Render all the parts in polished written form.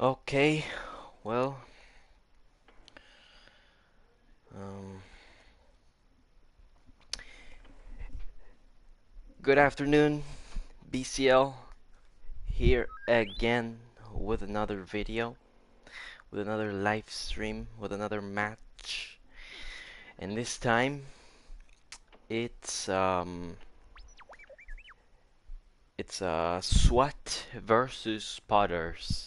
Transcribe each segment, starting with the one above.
Okay, well, um, good afternoon, BCL, here again with another video, with another live stream, with another match, and this time it's um SWAT versus Potters.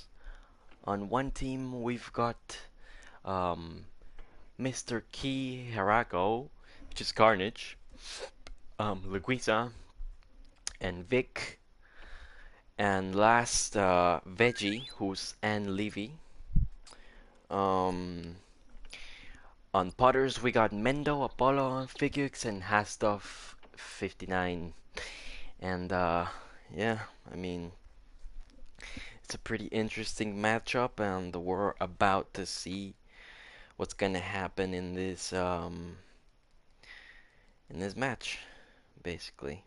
On one team we've got um Mr. Key Harago, which is Carnage, Luguisa, and Vic. And last, Veggie, who's Ann Levy. Um, on Potters, we got Mendo, Apollo, Figux, and Hastoff 59. And, yeah, I mean, it's a pretty interesting matchup, and we're about to see what's gonna happen in this match, basically.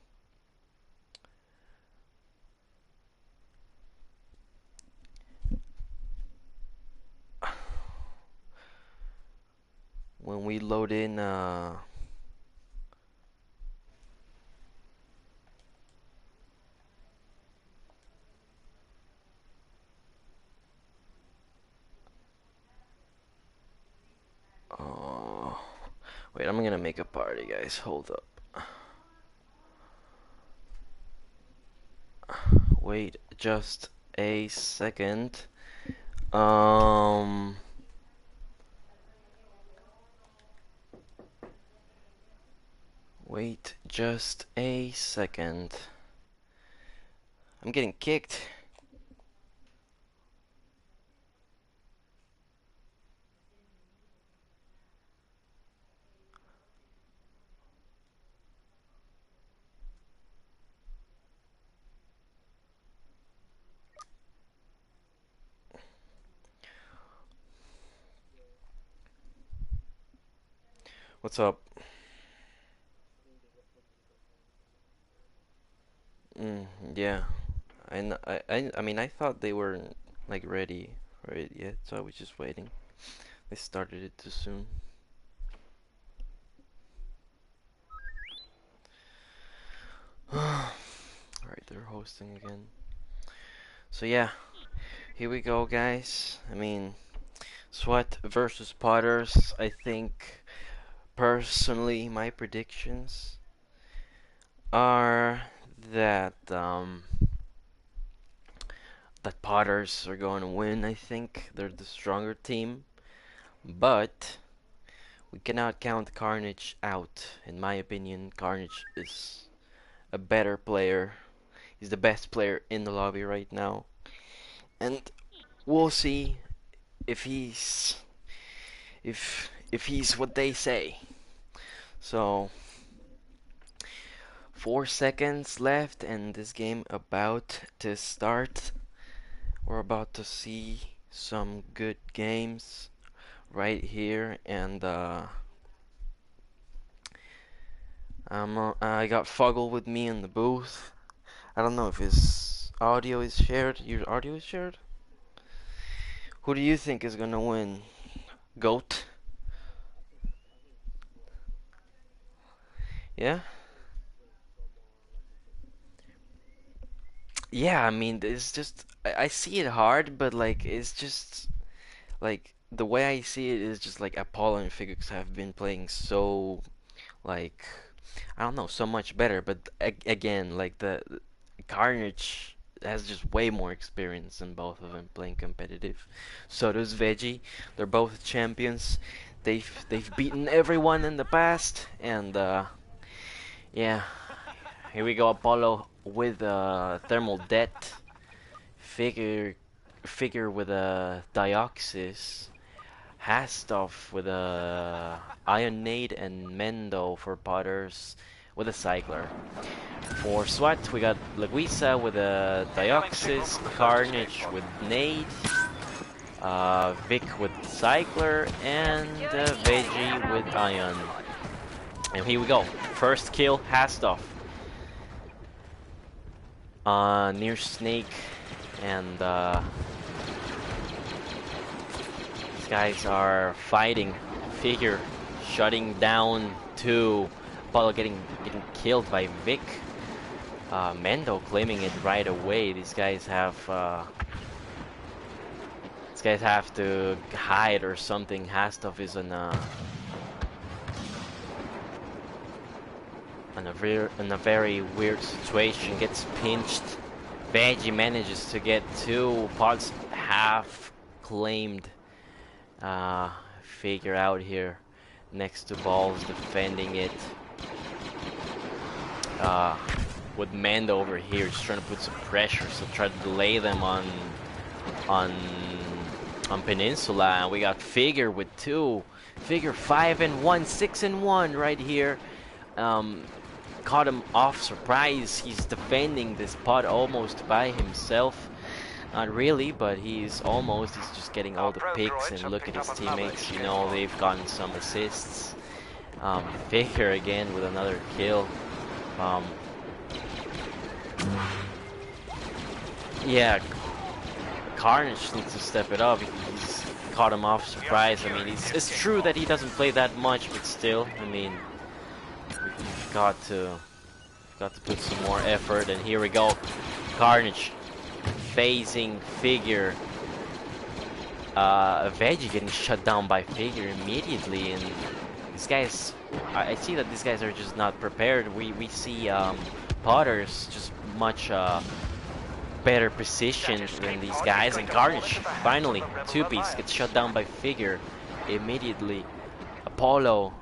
When we load in, oh, wait, I'm gonna make a party, guys. Hold up. Wait just a second. Um, Wait just a second. I'm getting kicked. What's up? Yeah. I mean, I thought they weren't like ready for it yet, so I was just waiting. They started it too soon. Alright, they're hosting again. So yeah, here we go, guys. I mean, SWAT versus Potters. I think, personally, my predictions are that that Potters are going to win. I think they're the stronger team, but we cannot count Carnage out. In my opinion, Carnage is a better player. He's the best player in the lobby right now, and we'll see if he's what they say. So 4 seconds left, and this game about to start. We're about to see some good games right here, and I got Fuggle with me in the booth. I don't know if his audio is shared. Your audio is shared? Who do you think is gonna win? Goat? Yeah? Yeah, I mean, it's just, I see it hard, but like, it's just, like, the way I see it is just like Apollo and Figix have been playing so, like, I don't know, so much better, but again, like, the Carnage has just way more experience than both of them playing competitive. So does Veggie. They're both champions. They've beaten everyone in the past, and yeah, here we go. Apollo with thermal debt, figure figure with a Dioxys, Hastoff with a Ionade, and Mendo for Potters with a Cycler. For SWAT, we got Laguisa with a Dioxys, Carnage with Nade, Vic with Cycler, and Veggie with Ion. And here we go. First kill, Hastoff. Near Snake, and These guys are fighting. Figure shutting down two. Apollo getting killed by Vic. Mendo claiming it right away. These guys have to hide or something. Hastov is in a very weird situation. Gets pinched. Veggie manages to get two pods half claimed. Figure out here next to balls defending it. With Mando over here just trying to put some pressure, so try to delay them on Peninsula. And we got Figure with two. Figure 5-1, 6-1 right here. Caught him off surprise. He's defending this pod almost by himself. Not really, but he's almost. He's just getting all the picks, and look at his teammates. You know, they've gotten some assists. Figure again with another kill. Yeah, Carnage needs to step it up. He's caught him off surprise. I mean, it's true that he doesn't play that much, but still, I mean, we've got to put some more effort. And here we go, Carnage phasing Figure. Veggie getting shut down by Figure immediately, and these guys, I see that these guys are just not prepared. We see Potters just much better positioned than these guys, and Carnage finally two-piece gets shut down by Figure immediately. Apollo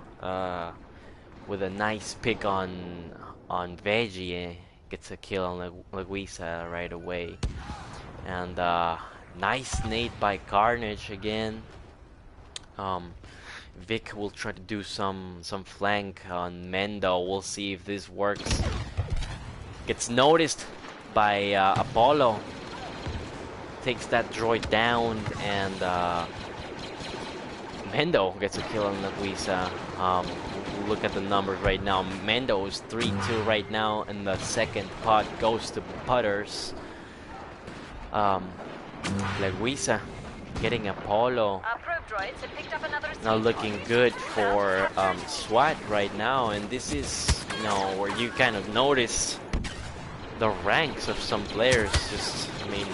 with a nice pick on Veggie gets a kill on Laguisa right away, and nice nade by Carnage again. Vic will try to do some flank on Mendo. We'll see if this works. Gets noticed by Apollo. Takes that droid down, and Mendo gets a kill on Laguisa. Look at the numbers right now. Mendo is 3-2 right now, and the second pot goes to Putters. Laguisa getting Apollo. Not looking good for SWAT right now, and this is, you know, where you kind of notice the ranks of some players. Just, I mean,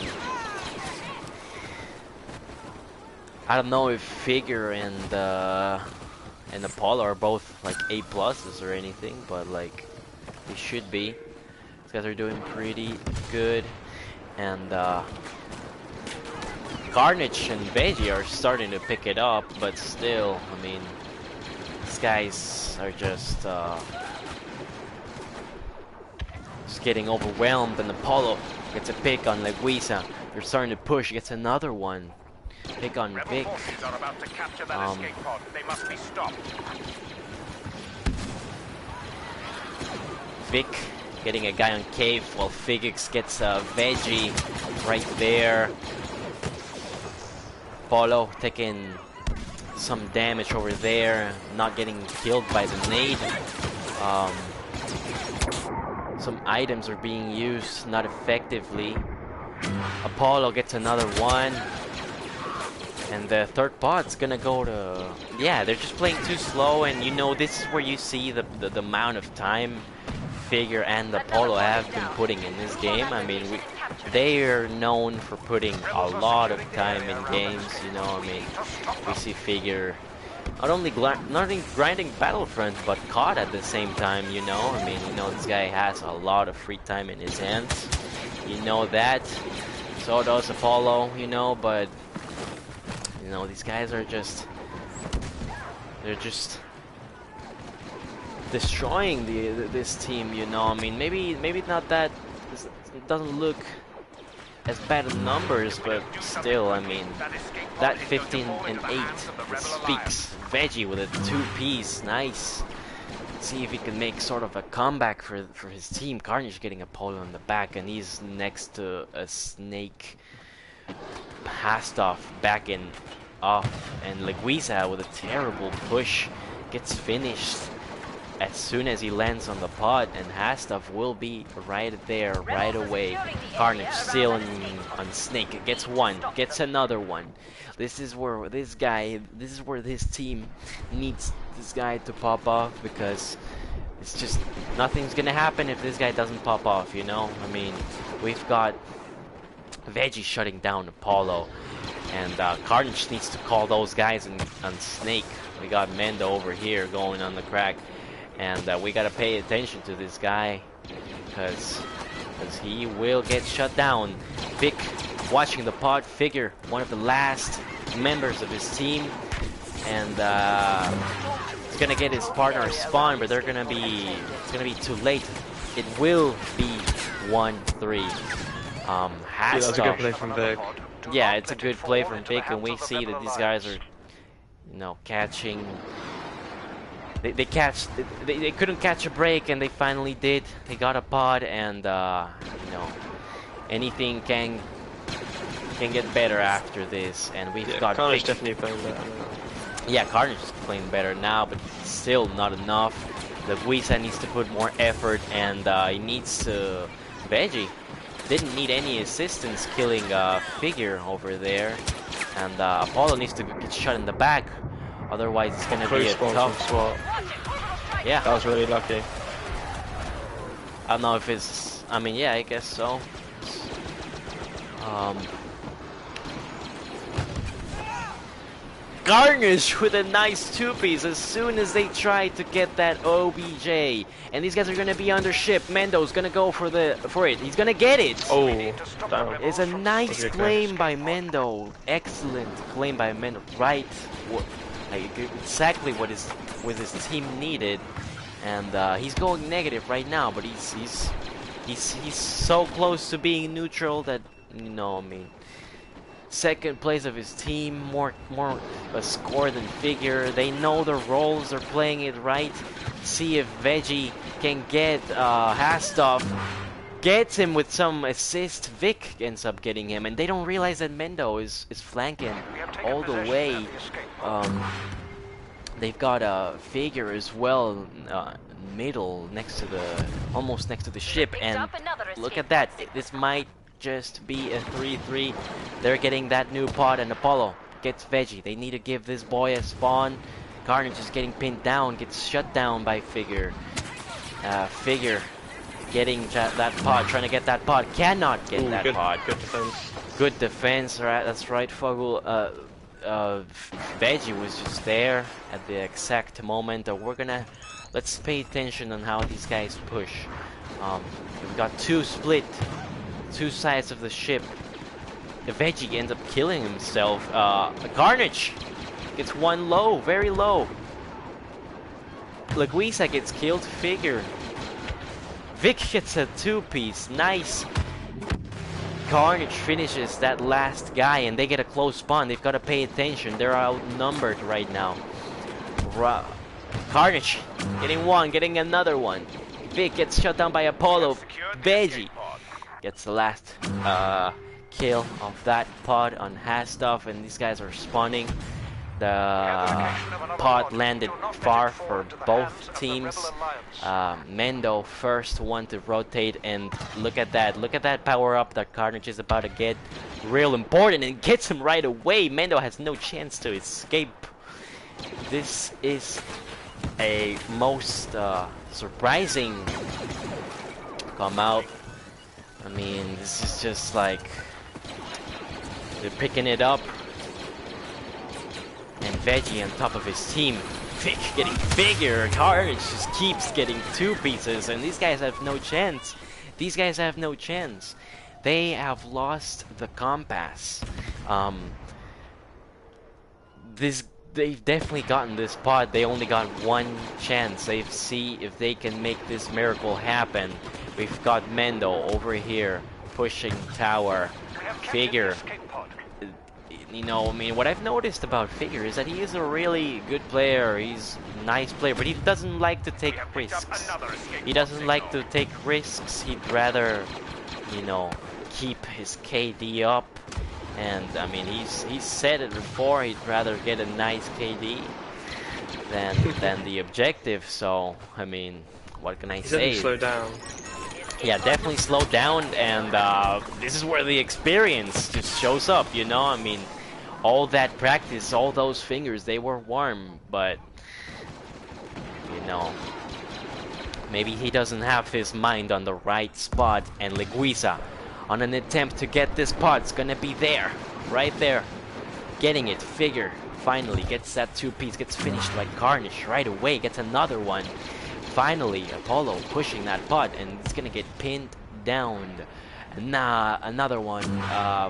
I don't know if Figure and Apollo are both like A+ or anything, but like they should be. These guys are doing pretty good, and Carnage and Veggie are starting to pick it up, but still, I mean, these guys are just getting overwhelmed, and Apollo gets a pick on Laguisa. They're starting to push, gets another one. Pick on Vic. Vic getting a guy on Cave, while Figix gets a Veggie right there. Apollo taking some damage over there, not getting killed by the nade. Some items are being used not effectively. Apollo gets another one, and the third pod's gonna go to... Yeah, they're just playing too slow, and you know, this is where you see the amount of time Figure and Apollo have been putting in this game. I mean, they are known for putting a lot of time in games, you know. I mean, we see Figure not only grinding Battlefront, but COD at the same time, you know. I mean, you know, this guy has a lot of free time in his hands. You know that. So does Apollo, you know, but, you know, these guys are just... They're just destroying this team, you know. I mean, maybe not that... It doesn't look as bad in numbers, but still, I mean, that 15-8 speaks. Veggie with a two-piece, nice. Let's see if he can make sort of a comeback for his team. Carnage getting Apollo on the back, and he's next to a Snake. Hastov backing off, and Laguisa with a terrible push gets finished. as soon as he lands on the pod, and Hastov will be right there, right away. Carnage still on Snake, gets one, gets another one. This is where this his team needs this guy to pop off, because it's just, nothing's gonna happen if this guy doesn't pop off, you know? I mean, we've got Veggie shutting down Apollo, and Carnage needs to call those guys on Snake. We got Mendo over here going on the crack, and we gotta pay attention to this guy, because he will get shut down. Vic watching the pod, Figure, one of the last members of his team, and he's gonna get his partner spawn, but it's gonna be too late. It will be 1-3. That's a good play from Vic. Yeah, it's a good play from Vic, and we see that these guys are, you know, catching. They couldn't catch a break, and they finally did. They got a pod, and you know, anything can get better after this. And we've got Carnage Vic. definitely playing better. Yeah, Carnage is playing better now, but still not enough. The Guisa needs to put more effort, and he needs to. Veggie didn't need any assistance killing Figure over there, and Apollo needs to get shot in the back. Otherwise, it's gonna be a tough SWAT. Yeah, That was really lucky. I don't know if it's. I mean, yeah, I guess so. Carnage with a nice two-piece as soon as they try to get that OBJ, and these guys are gonna be under ship. Mendo's gonna go for it. He's gonna get it. Oh, damn. It's a nice claim by Mendo. Excellent claim by Mendo. Right, like exactly what his team needed, and he's going negative right now. But he's so close to being neutral that, you know, I mean. Second place of his team, more a score than Figure. They know their roles, they're playing it right. See if Veggie can get Hastov, gets him with some assist. Vic ends up getting him, and they don't realize that Mendo is flanking all the way. They've got a Figure as well, middle, almost next to the ship, and look at that. This might just be a 3-3. They're getting that new pod, and Apollo gets Veggie. They need to give this boy a spawn. Carnage is getting pinned down, gets shut down by Figure. Figure getting that pod, trying to get that pod, cannot get that pod. Good defense. Good defense, right? That's right, Fogel. Veggie was just there at the exact moment. Let's pay attention on how these guys push. We've got two sides of the ship. The Veggie ends up killing himself. Carnage gets one low, very low. Laguisa gets killed. Figure. Vic gets a two-piece. Nice. Carnage finishes that last guy, and they get a close spawn. They've got to pay attention. They're outnumbered right now. Carnage getting one, getting another one. Vic gets shut down by Apollo. Veggie gets the last kill of that pod on Hastov, and these guys are spawning. The pod landed far for both teams. Mendo first one to rotate, and look at that power up that Carnage is about to get. Real important, and gets him right away. Mendo has no chance to escape. This is a most surprising come out. I mean, this is just like they're picking it up, and Veggie on top of his team. Vic getting Figure. Carnage just keeps getting two pieces, and these guys have no chance. These guys have no chance. They have lost the compass. They've definitely gotten this pod. They only got one chance. They see if they can make this miracle happen. We've got Mendo over here pushing tower. Figure. You know, I mean, what I've noticed about Figure is that he is a really good player. He's a nice player, but he doesn't like to take risks. He doesn't like to take risks. He'd rather, you know, keep his KD up. And I mean, he's said it before. He'd rather get a nice KD. than the objective. So I mean, what can I He's definitely say? slowed down. Yeah, definitely slow down, and this is where the experience just shows up, you know? I mean, all that practice, all those fingers, they were warm, but, you know, maybe he doesn't have his mind on the right spot, and Leguiza, on an attempt to get this pot, is gonna be there, right there, getting it, figure, finally, gets that two-piece, gets finished by Carnage right away, gets another one. Finally, Apollo pushing that pot, and it's gonna get pinned down. Nah, another one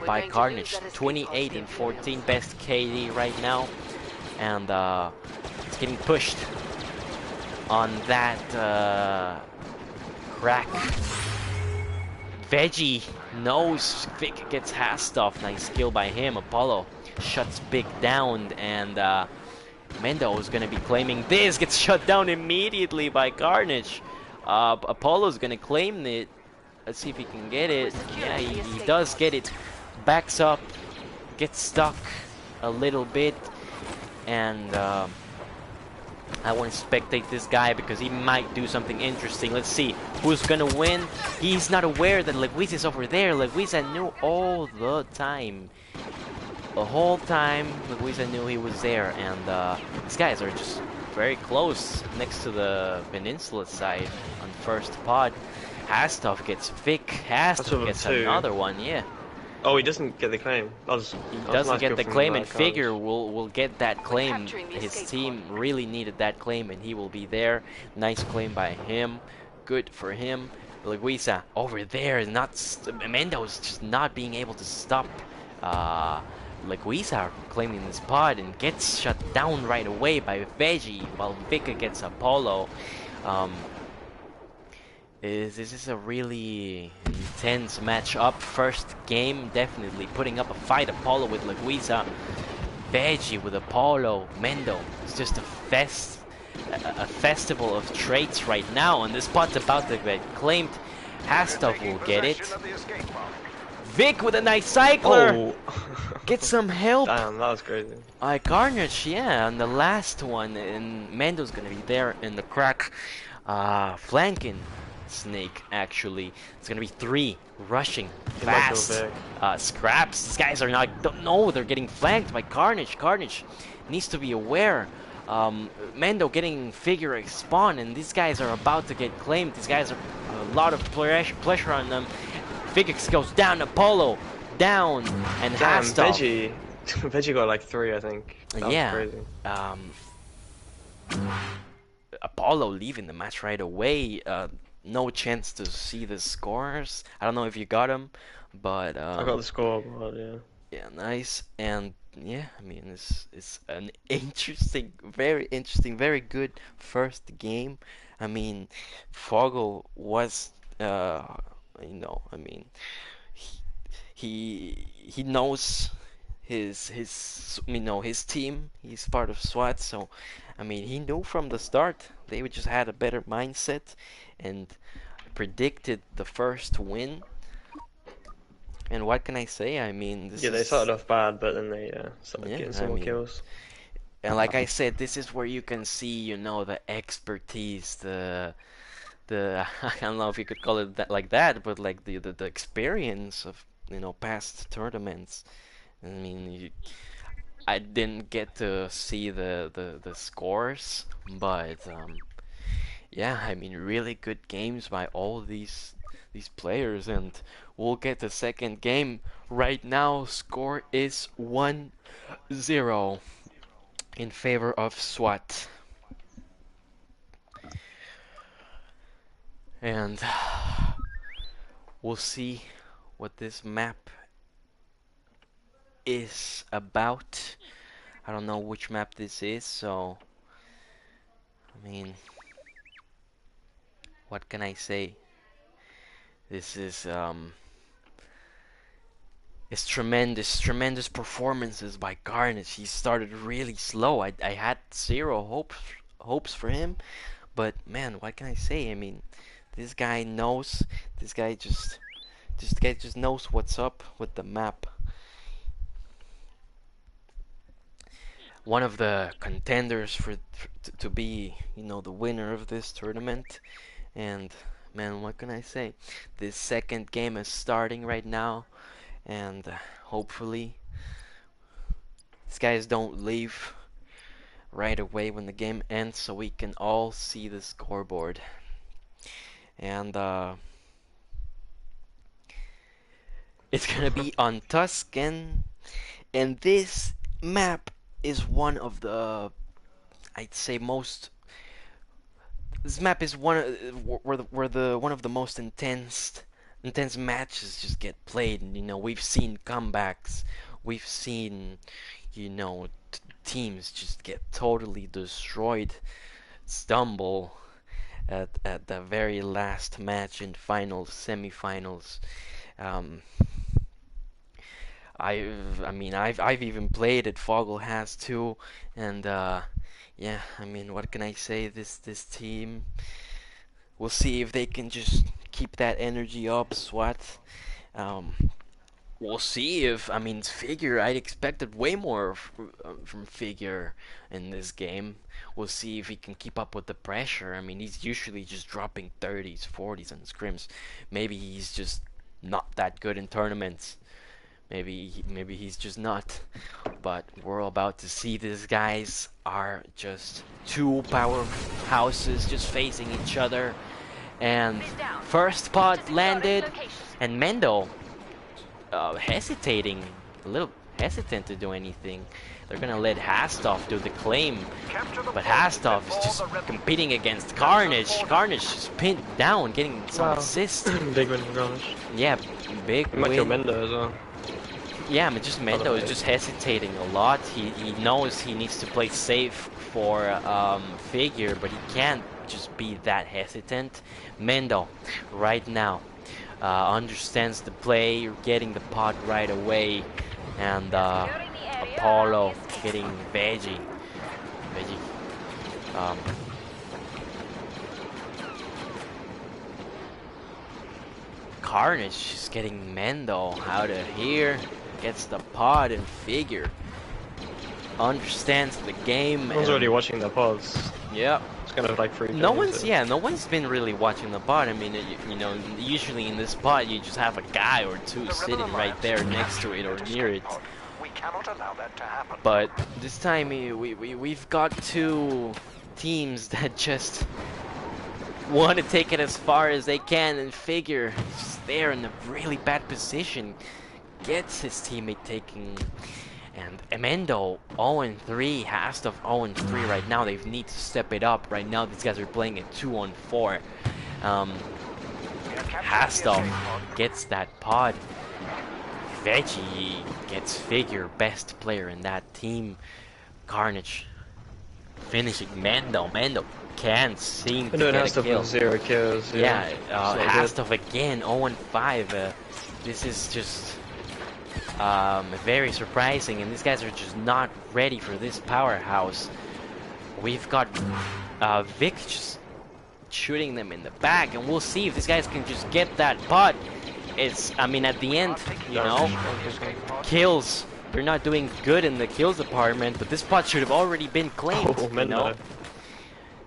by Carnage. 28 and 14, best KD right now, and it's getting pushed on that crack. Veggie knows Vic gets Hast off. Nice kill by him. Apollo shuts Big down, and Mendo is going to be claiming this, gets shut down immediately by Carnage. Apollo's going to claim it. Let's see if he can get it. Yeah, he does get it. Backs up, gets stuck a little bit, and I want to spectate this guy because he might do something interesting. Let's see who's going to win. He's not aware that Leguiza is over there. Leguiza knew all the time. The whole time, Leguiza knew he was there, and these guys are just very close next to the peninsula side on first pod. Hastov gets Vic, Hastov gets another one, yeah. Oh, he doesn't get the claim. He doesn't get the claim, and Figure will get that claim. His team really needed that claim, and he will be there. Nice claim by him. Good for him. Leguiza over there, Mendo's just not being able to stop Leguiza claiming this pod, and gets shut down right away by Veggie, while Vika gets Apollo. This is a really intense matchup. First game, definitely putting up a fight. Apollo with Leguiza, Veggie with Apollo, Mendo. It's just a festival of traits right now, and this spot's about to get claimed. Hastov will get it. Vic with a nice cycler. Oh. Get some help. Damn, that was crazy. Carnage, yeah, and the last one, and Mendo's gonna be there in the crack, flanking Snake. Actually, it's gonna be 3 rushing fast. Scraps. These guys are don't know they're getting flanked by Carnage. Carnage needs to be aware. Mendo getting Figure spawn, and these guys are about to get claimed. These guys are a lot of pressure on them. Figure goes down. Apollo down, and Hastov. Veggie got like 3, I think. That yeah. was crazy. Apollo leaving the match right away. No chance to see the scores. I don't know if you got them, but I got the score, but yeah. Yeah, nice. And yeah, I mean, it's an interesting, very good first game. I mean, Fogel was, you know, I mean, he knows his team. He's part of SWAT, so I mean, he knew from the start they just had a better mindset and predicted the first win. And what can I say? I mean, they started off bad, but then they started getting some more kills. And like I said, this is where you can see, you know, the expertise, the I don't know if you could call it that, like that, but like the experience of, you know, past tournaments. I mean, I didn't get to see the scores, but yeah, I mean, really good games by all these players, and we'll get the second game right now. Score is 1-0 in favor of SWAT. And we'll see what this map is about. I don't know which map this is, so I mean, what can I say? This is it's tremendous performances by Carnage. He started really slow. I had zero hopes for him, but man, what can I say? I mean, this guy knows. This guy just knows what's up with the map. one of the contenders to be, you know, the winner of this tournament. And man, what can I say? This second game is starting right now, and hopefully these guys don't leave right away when the game ends, so we can all see the scoreboard. And it's gonna be on Tuscan, and this map is one of the, I'd say, most. This map is one where the one of the most intense matches just get played. And, you know, we've seen comebacks, we've seen, you know, teams just get totally destroyed, stumble at the very last match in finals, semifinals. Um, I've even played it. Fogel has too, and yeah, I mean, what can I say? This team, we'll see if they can just keep that energy up. SWAT. Um, we'll see if, I mean, Figure. I expected way more from Figure in this game. We'll see if he can keep up with the pressure. I mean, he's usually just dropping 30s, 40s on scrims. Maybe he's just not that good in tournaments. Maybe he's just not. But we're about to see these guys are just two powerhouses just facing each other. And first pod landed, and Mendo hesitating, a little hesitant to do anything. They're gonna let Hastov do the claim, but Hastov is just competing against Carnage. Carnage is pinned down, getting some assist. Big win for Carnage. Yeah, big win. Might kill Mendo as well. Yeah, but just Mendo is just hesitating a lot. He knows he needs to play safe for Figure, but he can't just be that hesitant. Mendo, right now, understands the play, getting the pot right away, and Apollo getting Veggie. Carnage is getting Mendo out of here. Gets the pod, and Figure understands the game. No one's already watching the pods. Yeah. It's kind of like free. No one's been really watching the pod. I mean, you know, usually in this pod you just have a guy or two sitting right there next to it or near it. We cannot allow that to happen. But this time we've got two teams that just want to take it as far as they can, and Figure is just there in a really bad position. Gets his teammate taking, and Emendo 0-3, Hastov 0-3 right now. They need to step it up right now. These guys are playing a 2-on-4. Hastov gets that pod. Veggie gets Figure, best player in that team. Carnage finishing Mendo. Mendo can't seem to get a kill. 0 kills. Yeah, Hastov again 0-5. This is just very surprising, and these guys are just not ready for this powerhouse. We've got Vic just shooting them in the back, and we'll see if these guys can just get that pot. It's, I mean, at the end, you know, kills. They're not doing good in the kills department, but this pot should have already been claimed. Oh, you know?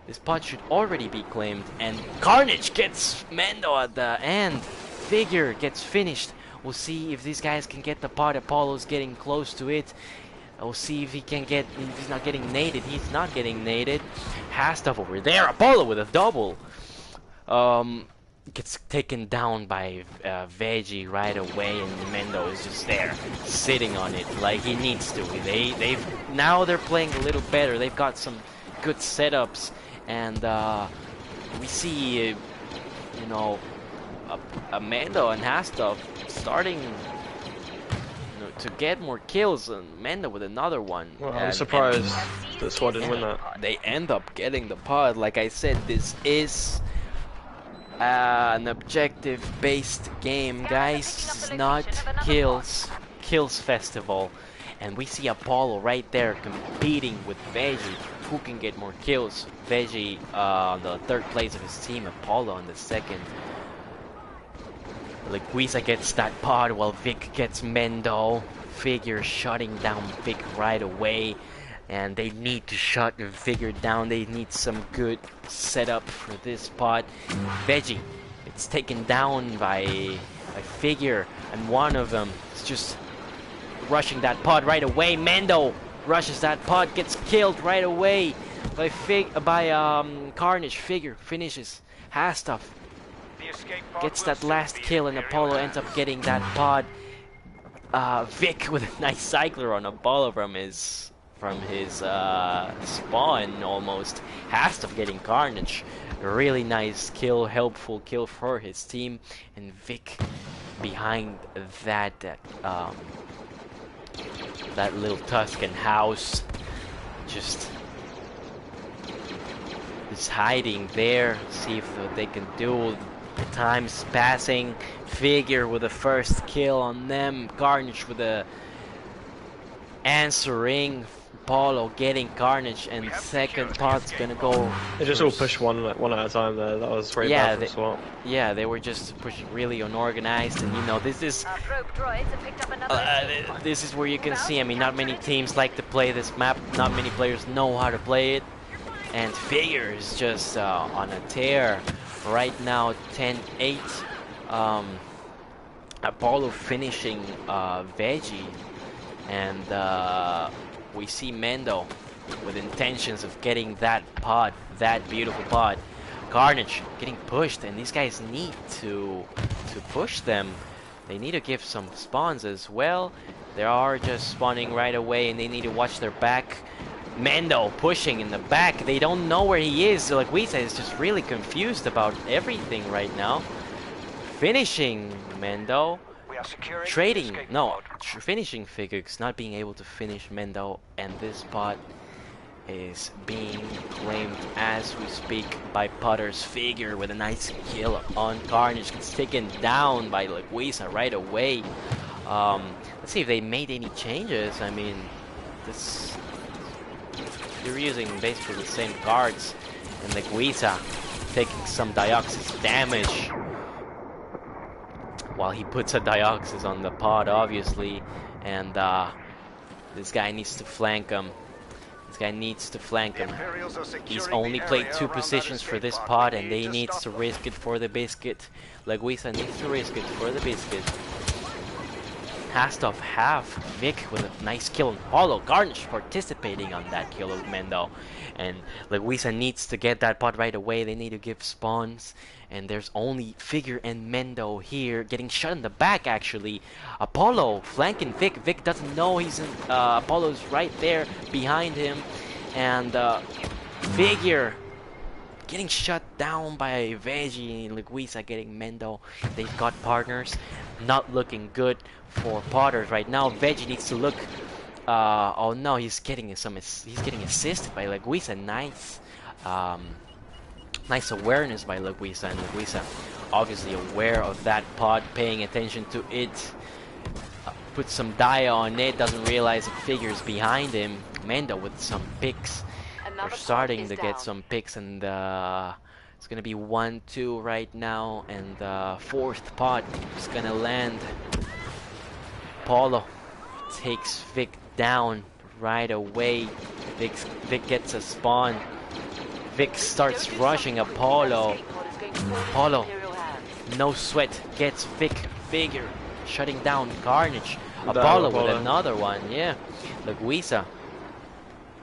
This pot should already be claimed, and Carnage gets Mendo at the end. Figure gets finished. We'll see if these guys can get the pot. Apollo's getting close to it. We'll see if he can get, if he's not getting naded. He's not getting naded. Hastov over there. Apollo with a double. Gets taken down by Veggie right away, and Mendo is just there, sitting on it like he needs to. Now they're playing a little better. They've got some good setups, and we see, you know, Mendo and Hastov starting, you know, to get more kills, and Mendo with another one. Well, I'm surprised that SWAT didn't win that. They end up getting the pod. Like I said, this is an objective-based game, guys. This is not kills festival. And we see Apollo right there competing with Veggie. Who can get more kills? Veggie on the third place of his team, Apollo on the second. Guisa gets that pod while Vic gets Mendo. Figure shutting down Vic right away. and they need to shut Vigor down. They need some good setup for this pod. Veggie, it's taken down by Figure, and one of them is just rushing that pod right away. Mendo rushes that pod, gets killed right away by Carnage. Figure finishes. Hastoff gets that last kill, and Apollo ends up getting that pod. Vic with a nice cycler on Apollo from his spawn almost. Hastoff getting Carnage. Really nice kill, helpful kill for his team, and Vic behind that little Tuscan house, just hiding there. See if what they can do. The time's passing. Figure with the first kill on them. Carnage with the answering. Paulo getting Carnage, and second pod's gonna go. They just all pushed one at a time there. That was very bad for SWAT. Yeah, they were just pushing really unorganized, and you know, this is where you can see. I mean, not many teams like to play this map. Not many players know how to play it, and Figure is just on a tear right now. 10-8. Apollo finishing Veggie, and we see Mendo with intentions of getting that pod, that beautiful pod. Carnage getting pushed, and these guys need to push them. They need to give some spawns as well. They are just spawning right away, and they need to watch their back. Mendo pushing in the back. They don't know where he is. So, like Wisa is just really confused about everything right now. Finishing Mendo. Trading, no, finishing Figures, not being able to finish Mendo, and this spot is being claimed as we speak by Potter's Figure with a nice kill on Carnage. Gets taken down by Leguiza right away. Let's see if they made any changes. I mean, you're using basically the same cards, and Leguiza taking some Dioxys damage. While he puts a Dioxys on the pod, obviously, and this guy needs to flank him. He's only played 2 positions for this pod, and they needs to risk it for the biscuit. Leguiza needs to risk it for the biscuit. Hastoff have Vic with a nice kill on Hollow. Carnage participating on that kill of Mendo. And Leguiza needs to get that pod right away. They need to give spawns. And there's only Figure and Mendo here. Getting shot in the back, actually. Apollo flanking Vic. Vic doesn't know he's in... Apollo's right there behind him. And Figure getting shut down by Veggie. And Leguiza getting Mendo. They've got partners. Not looking good for Potters right now. Veggie needs to look... oh no, he's getting assisted by Leguiza. Nice. Nice awareness by Leguiza, and Leguiza obviously aware of that pod, paying attention to it. Put some Dia on it, doesn't realize it Figures behind him. Mendo with some picks. They're starting to get some picks, and it's gonna be 1-2 right now, and the 4th pod is gonna land. Paulo takes Vic down right away. Vic gets a spawn. Vic starts rushing Apollo. Apollo, no sweat, gets Vic. Figure shutting down Carnage. Apollo with another one, yeah. Leguiza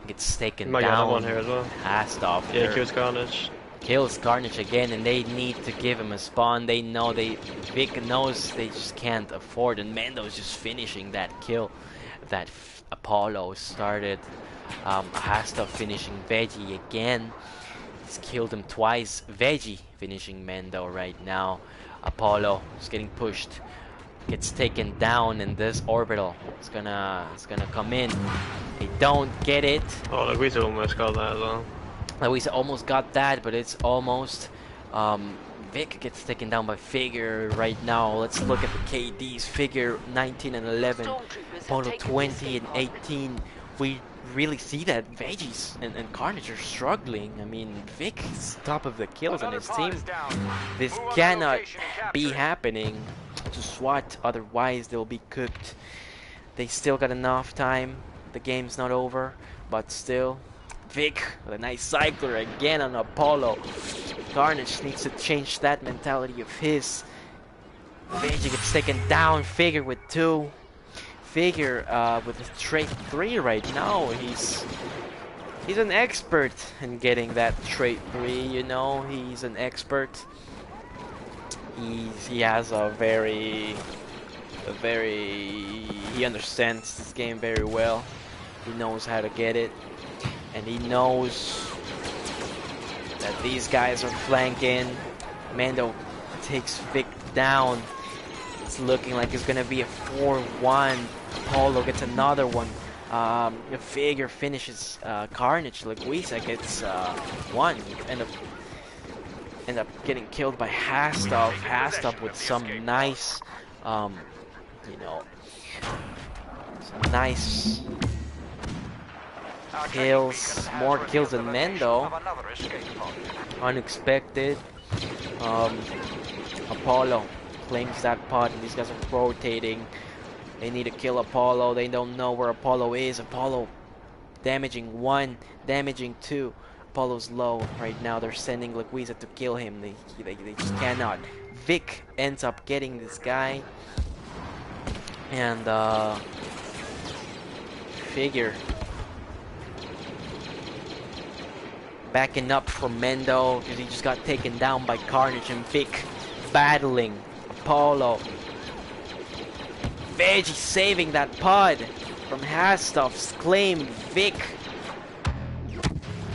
gets taken down. That one here as well. Hastoff. Yeah, kills Carnage. Kills Carnage again, and they need to give him a spawn. They know Vic knows they just can't afford, and Mendo's just finishing that kill that Apollo started. Hastoff finishing Veggie again. He's killed him twice. Veggie finishing Mendo right now. Apollo is getting pushed. Gets taken down, and this orbital is gonna come in. They don't get it. Oh, Leguiza almost got that as well. Leguiza almost got that, but it's almost. Vic gets taken down by Figure right now. Let's look at the KDs. Figure 19 and 11. Apollo 20 and 18. We really see that Veggies and Carnage are struggling. I mean, Vic's top of the kills on his team. This cannot be happening to SWAT, otherwise they'll be cooked. They still got enough time. the game's not over, but still. Vic, with a nice cycler again on Apollo. Carnage needs to change that mentality of his. Veggie gets taken down, Figure with 2. Figure with a straight 3 right now. He's an expert in getting that straight 3, you know. He's an expert. He has he understands this game very well. He knows how to get it, and he knows that these guys are flanking. Mando takes Vic down. It's looking like it's gonna be a 4-1. Apollo gets another one. Figure finishes Carnage. Luisa gets 1. End up getting killed by Hastov. Hastov with some nice, you know, some nice kills. More kills than Mendo. Unexpected. Apollo claims that pod, and these guys are rotating. They need to kill Apollo. They don't know where Apollo is. Apollo damaging 1, damaging 2. Apollo's low right now. They're sending Luisa to kill him. They just cannot. Vic ends up getting this guy. And Figure backing up for Mendo because he just got taken down by Carnage, and Vic battling Apollo. Veggie saving that pod from Hastov's claim. Vic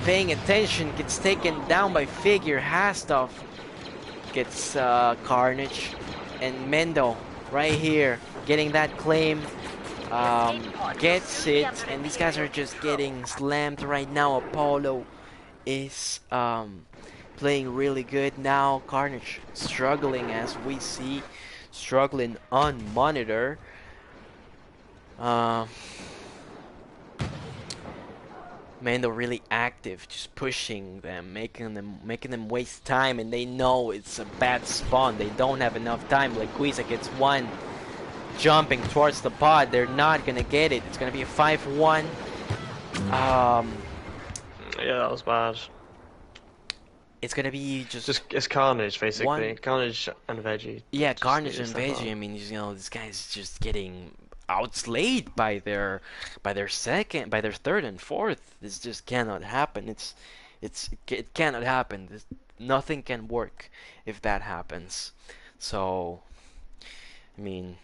paying attention, gets taken down by Figure. Hastov gets Carnage, and Mendo right here getting that claim. Gets it, and these guys are just getting slammed right now. Apollo is playing really good now. Carnage struggling, as we see, struggling on monitor. Mando really active, just pushing them, making them waste time, and they know it's a bad spawn. They don't have enough time. Like Luisa gets 1, jumping towards the pod. They're not gonna get it. It's gonna be a 5-1. Yeah, that was bad. It's gonna be just it's Carnage basically. Carnage and Veggie. Yeah, Carnage and Veggie. I mean, you know, this guy's just getting outslayed by their third and fourth. This just cannot happen. It cannot happen. Nothing can work if that happens. So, I mean,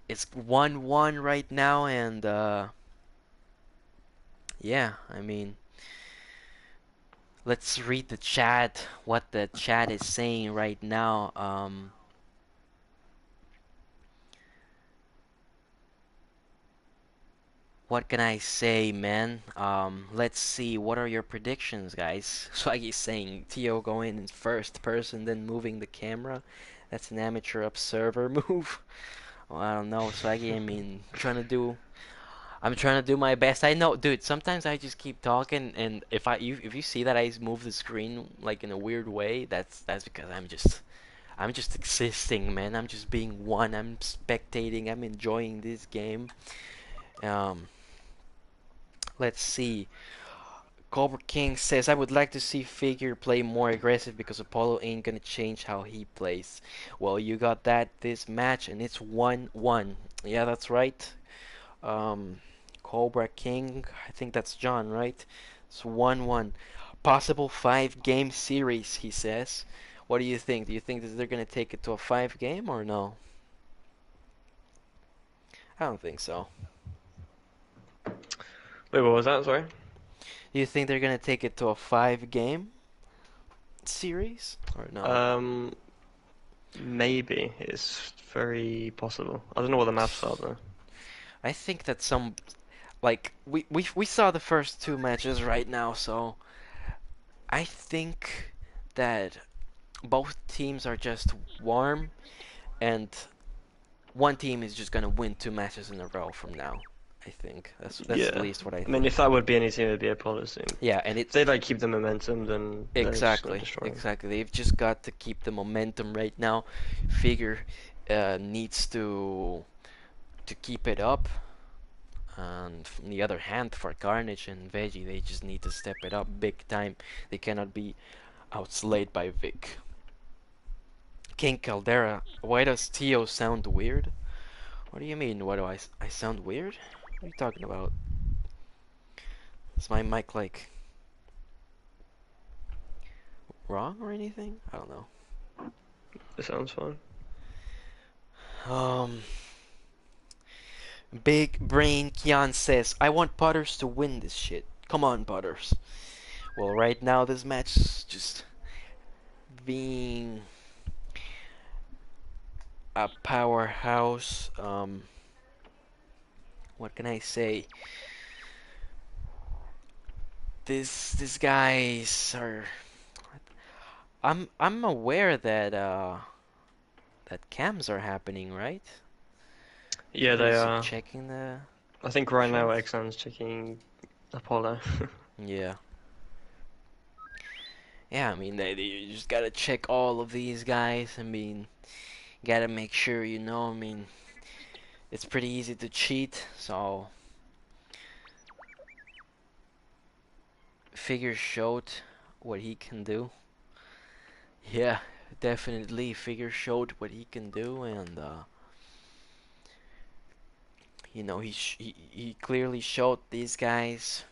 it's 1-1 right now, and yeah, I mean, let's read the chat. What the chat is saying right now. What can I say, man? Let's see. What are your predictions, guys? Swaggy's saying Tio going in first person, then moving the camera. That's an amateur observer move. Well, I don't know, Swaggy. I mean, I'm trying to do my best. I know, dude. Sometimes I just keep talking, and if you see that I move the screen like in a weird way, that's because I'm just existing, man. I'm just being one. I'm spectating. I'm enjoying this game. Let's see. Cobra King says, I would like to see Figure play more aggressive because Apollo ain't gonna change how he plays. Well, you got that this match, and it's 1-1. Yeah, that's right. Cobra King, I think that's John, right? It's 1-1. Possible 5-game series, he says. What do you think? Do you think that they're gonna take it to a 5-game or no? I don't think so. Wait, what was that? Sorry? Do you think they're gonna take it to a 5-game series or no? Maybe. It's very possible. I don't know what the maps are though. I think that like we saw the first 2 matches right now, so I think that both teams are just warm, and one team is just gonna win 2 matches in a row from now. I think that's at least what I think. I mean, if that would be any team, it'd be Apollo's team. Yeah, and if they like keep the momentum, then exactly. They've just got to keep the momentum right now. Figure needs to keep it up. And from the other hand, for Carnage and Veggie, they just need to step it up big time. They cannot be outslayed by Vic. King Caldera, why does Tio sound weird? What do you mean? Why do I sound weird? What are you talking about? Is my mic like wrong or anything? I don't know. It sounds fine. Um, Big Brain Kian says, I want Butters to win this shit. Come on, Butters. Well, right now this match is just being a powerhouse. What can I say? These guys are. I'm aware that that cams are happening, right? Yeah, they Is he are. checking the I think right now shots? Exxon's checking Apollo. Yeah. Yeah, I mean, you just gotta check all of these guys. I mean, gotta make sure, I mean, it's pretty easy to cheat, so Figure showed what he can do. Yeah, definitely Figure showed what he can do, and he clearly showed these guys,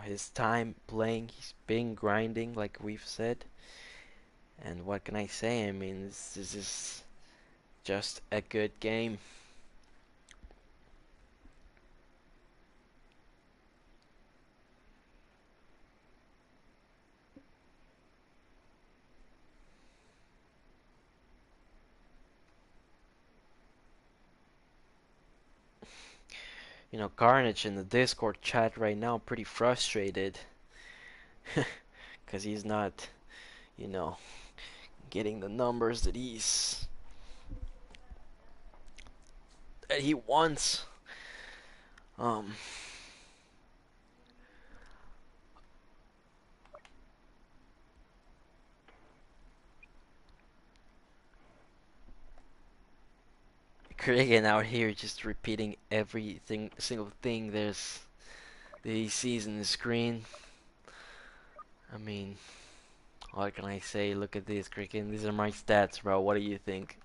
his time playing. He's been grinding, like we've said. And what can I say? I mean, this is just a good game. Carnage in the Discord chat right now pretty frustrated because he's not, you know, getting the numbers that he wants. Um, Kragan out here just repeating everything, single thing that he sees in the screen. I mean, what can I say? Look at this, Kragan. These are my stats, bro. What do you think?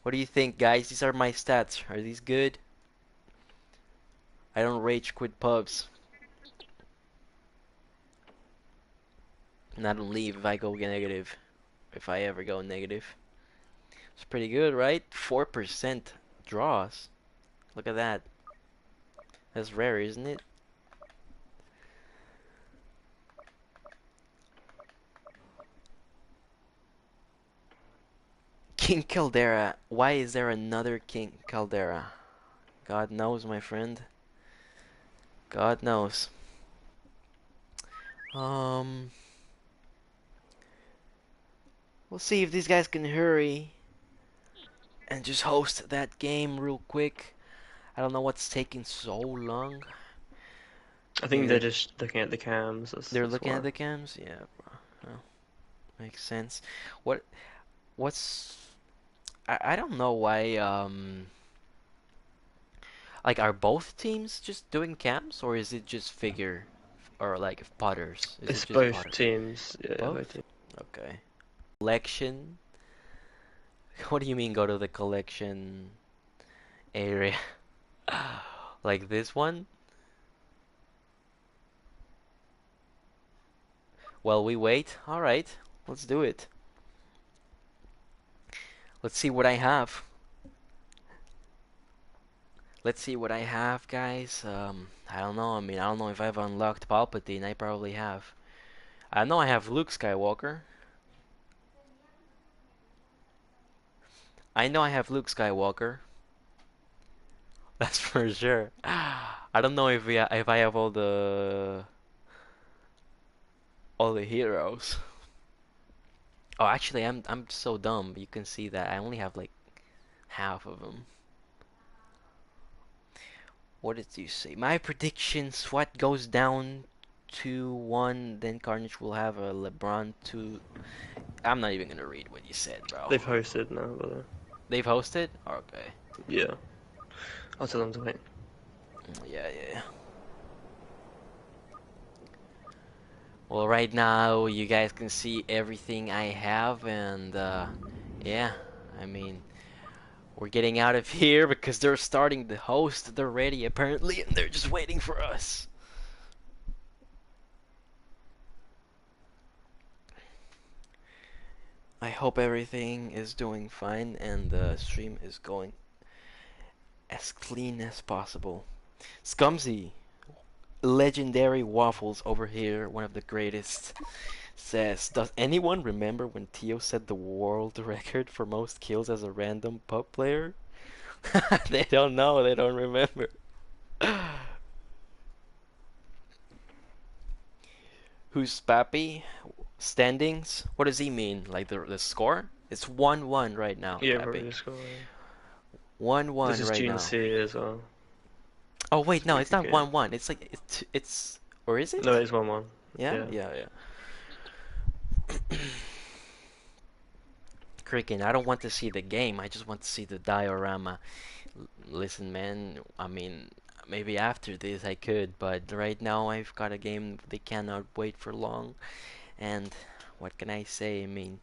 What do you think, guys? These are my stats. Are these good? I don't rage quit pubs. And I don't leave if I go negative. If I ever go negative. It's pretty good, right? 4% draws. Look at that. That's rare, isn't it? King Caldera. Why is there another King Caldera? God knows, my friend. God knows. Um, we'll see if these guys can hurry and just host that game real quick. I don't know what's taking so long. I think they're Maybe just looking at the cams. they're That's looking at why. the cams. Yeah, bro. Oh, makes sense. What? What's? I don't know why. Like, are both teams just doing cams, or is it just figure, or like Potters? Is it It's just both Potter? teams. Yeah, both Both? teams. Okay. Collection? What do you mean go to the collection area? Like this one? While we wait? Alright, let's do it. Let's see what I have. Let's see what I have, guys. I don't know. I mean, I don't know if I've unlocked Palpatine. I probably have. I know I have Luke Skywalker. I know I have Luke Skywalker. That's for sure. I don't know if I have all the heroes. Oh, actually, I'm so dumb. You can see that I only have like half of them. What did you say? My prediction: SWAT goes down 2-1. Then Carnage will have a LeBron 2 I'm not even gonna read what you said, bro. They've hosted now, but They've hosted? Okay. yeah. I'll tell them to wait. Yeah, yeah. Well, right now you guys can see everything I have, and yeah, I mean, we're getting out of here because they're starting the host. They're ready apparently, and they're just waiting for us. I hope everything is doing fine and the stream is going as clean as possible. Scumsy, legendary waffles over here, one of the greatest, says, does anyone remember when Tio set the world record for most kills as a random pub player? They don't know, they don't remember. Who's Pappy? Standings? What does he mean? Like the score? It's 1-1 right now, Yeah, Pappy. probably score. 1-1 This is right June now. C as well. Oh wait, no, it's Pretty not good. 1-1. It's like it's or is it? No, it's 1-1. Yeah, Yeah. yeah, yeah. Cricket, I don't want to see the game. I just want to see the diorama. Listen, man, I mean, maybe after this I could, but right now I've got a game they cannot wait for long. And what can I say? I mean,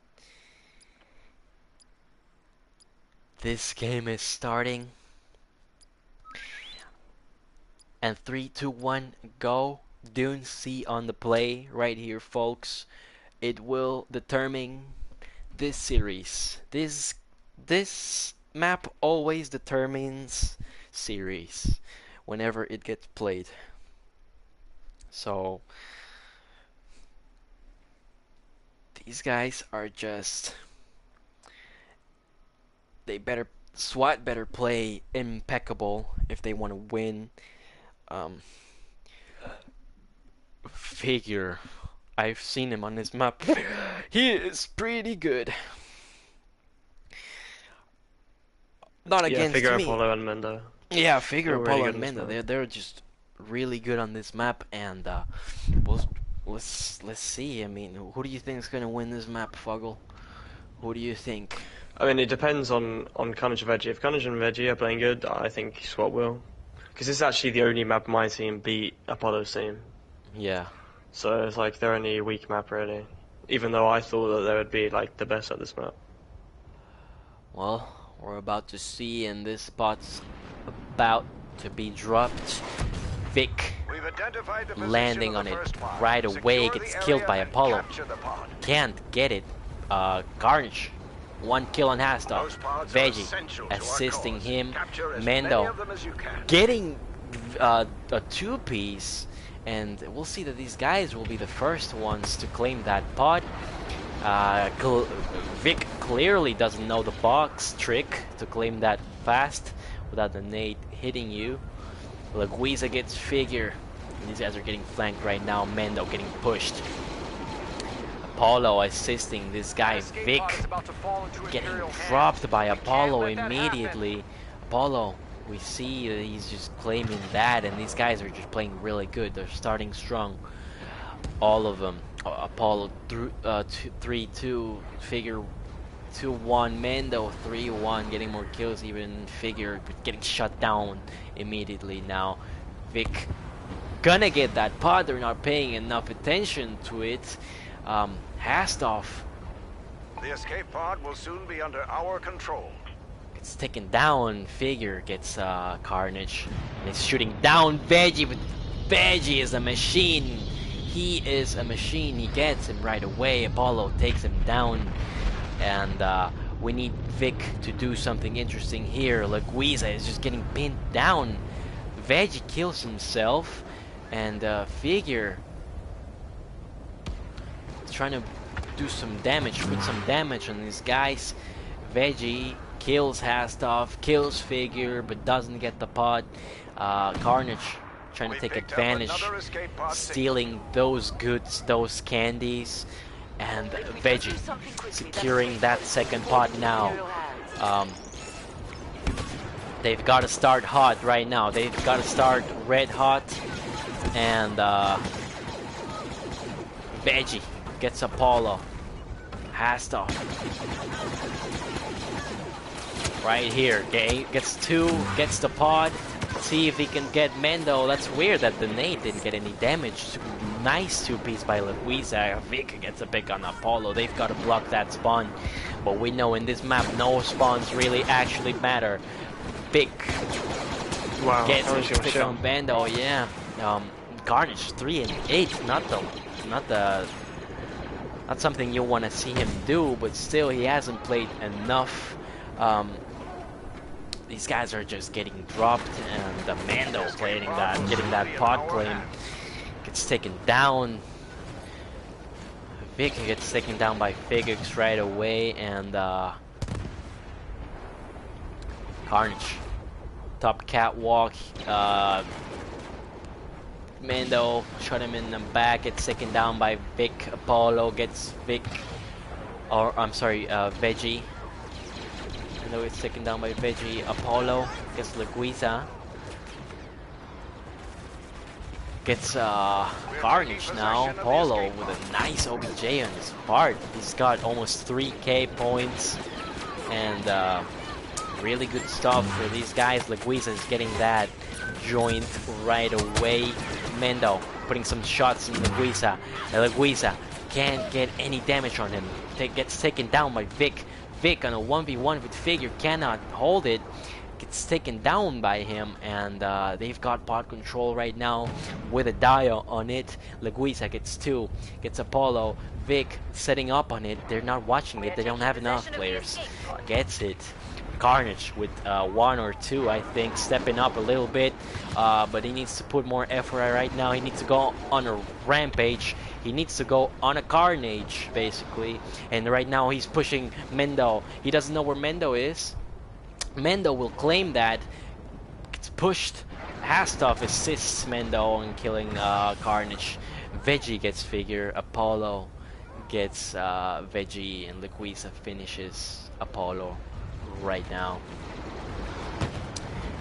this game is starting. And 3, 2, 1, go. Dune C on the play right here, folks. It will determine this series. This map always determines series whenever it gets played. So these guys are just SWAT better play impeccable if they want to win. Figure, I've seen him on this map. He is pretty good. Not Yeah, against Figure me. Apollo and Mendo. Yeah, Figure, They're really Apollo, good and on this Mendo. map. They're just really good on this map, and we'll, let's see. I mean, who do you think is gonna win this map, Fuggle? Who do you think? I mean, it depends on Carnage and Veggie. If Carnage and Veggie are playing good, I think SWAT will. Because this is actually the only map my team beat Apollo's team. Yeah. So it's like they're only a weak map, really. Even though I thought that they would be like the best at this map. Well, we're about to see, and this spot's about to be dropped. Vic landing on it right away, gets killed by Apollo. Can't get it. Carnage, 1 kill on Hasta. Veggie assisting him. Mendo getting a 2-piece, and we'll see that these guys will be the first ones to claim that pod. Vic clearly doesn't know the box trick to claim that fast without the nade hitting you. Laguiza gets Figure. These guys are getting flanked right now. Mendo getting pushed. Apollo assisting this guy Vic, getting dropped by Apollo immediately. Apollo, we see that he's just claiming that, and these guys are just playing really good. They're starting strong, all of them. Apollo 3-2, Figure 2-1, Mendo 3-1, getting more kills, even Figure getting shut down immediately now. Vic gonna get that pod, they're not paying enough attention to it. Hastoff. The escape pod will soon be under our control. Gets taken down, Figure gets Carnage, and is shooting down Veggie, but Veggie is a machine. He is a machine, he gets him right away. Apollo takes him down, and we need Vic to do something interesting here. Laguiza is just getting pinned down. Veggie kills himself, and Figure is trying to do some damage, put some damage on these guys. Veggie kills Hastoff, kills Figure, but doesn't get the pod. Carnage trying to take advantage, stealing those goods, those candies, and Veggie securing that second pod now. They've got to start hot right now. They've got to start red hot, and Veggie gets Apollo. Hastoff. Right here. Gets 2, gets the pod. See if he can get Mendo. That's weird that the nade didn't get any damage. Nice 2-piece by Luisa. Vic gets a pick on Apollo. They've got to block that spawn. But we know in this map, no spawns really actually matter. Vic gets a pick on Mendo. Yeah. Carnage 3 and 8. Not something you want to see him do, but still he hasn't played enough. These guys are just getting dropped, and the Mando getting that pod claim gets taken down. Vic gets taken down by Figix right away, and Carnage top catwalk. Mando shot him in the back, gets taken down by Vic. Apollo gets Vic, or I'm sorry, Veggie. Mando gets taken down by Veggie. Apollo gets Luisa. Gets Carnage now. Apollo with a nice OBJ on his part. He's got almost 3k points, and really good stuff for these guys. Luisa is getting that joint right away. Mendo putting some shots in Luisa. Luisa can't get any damage on him. Gets taken down by Vic. Vic on a 1v1 with Figure cannot hold it. Gets taken down by him, and they've got pod control right now with a Dio on it. Luisa gets 2, gets Apollo. Vic setting up on it. They're not watching it. They don't have enough players. Gets it. Carnage with 1 or 2, I think, stepping up a little bit, but he needs to put more effort right now. He needs to go on a rampage. He needs to go on a carnage, basically. And right now he's pushing Mendo. He doesn't know where Mendo is. Mendo will claim that. Gets pushed. Hastoff assists Mendo in killing Carnage. Veggie gets Figure. Apollo gets Veggie, and Luisa finishes Apollo right now.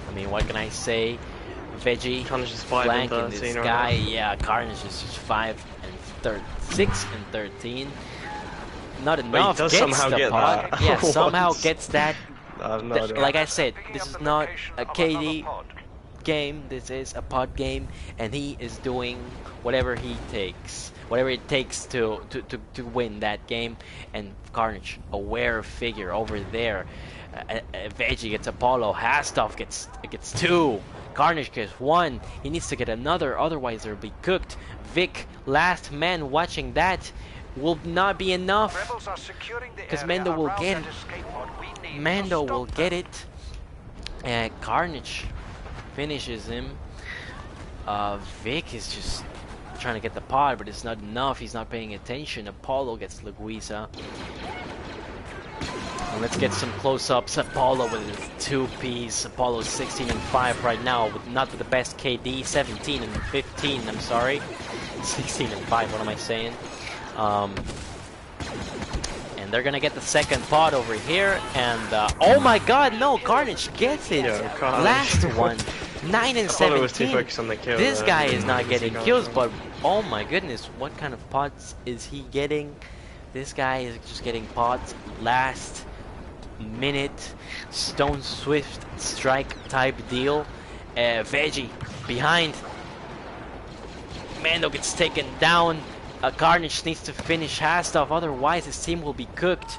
I mean, what can I say? Veggie flanking this guy. Yeah, Carnage is just 6 and 13. Not enough. But he does gets somehow the get pod. that. Yeah, somehow gets that. No Like I said, this is not a KD game. This is a pod game, and he is doing whatever it takes to win that game. And Carnage, aware Figure over there. Veggie gets Apollo. Hastoff gets 2. Carnage gets 1. He needs to get another, otherwise they'll be cooked. Vic, last man watching that, will not be enough, because Mendo will get it. Mendo will get it, and Carnage finishes him. Vic is just trying to get the pod, but it's not enough. He's not paying attention. Apollo gets Luisa. And let's get some close-ups. Apollo with his 2-piece. Apollo's 16 and 5 right now, with not the best KD. 17 and 15. I'm sorry, 16 and 5. What am I saying? And they're gonna get the second pod over here. And oh my God, no! Carnage gets it. Last one. 9 and 17. Was too focused on the kill, this guy is not getting kills, but oh my goodness, what kind of pods is he getting? This guy is just getting pods last minute, Stone Swift strike type deal. Veggie behind. Mando gets taken down. Carnage needs to finish Hastoff, otherwise his team will be cooked.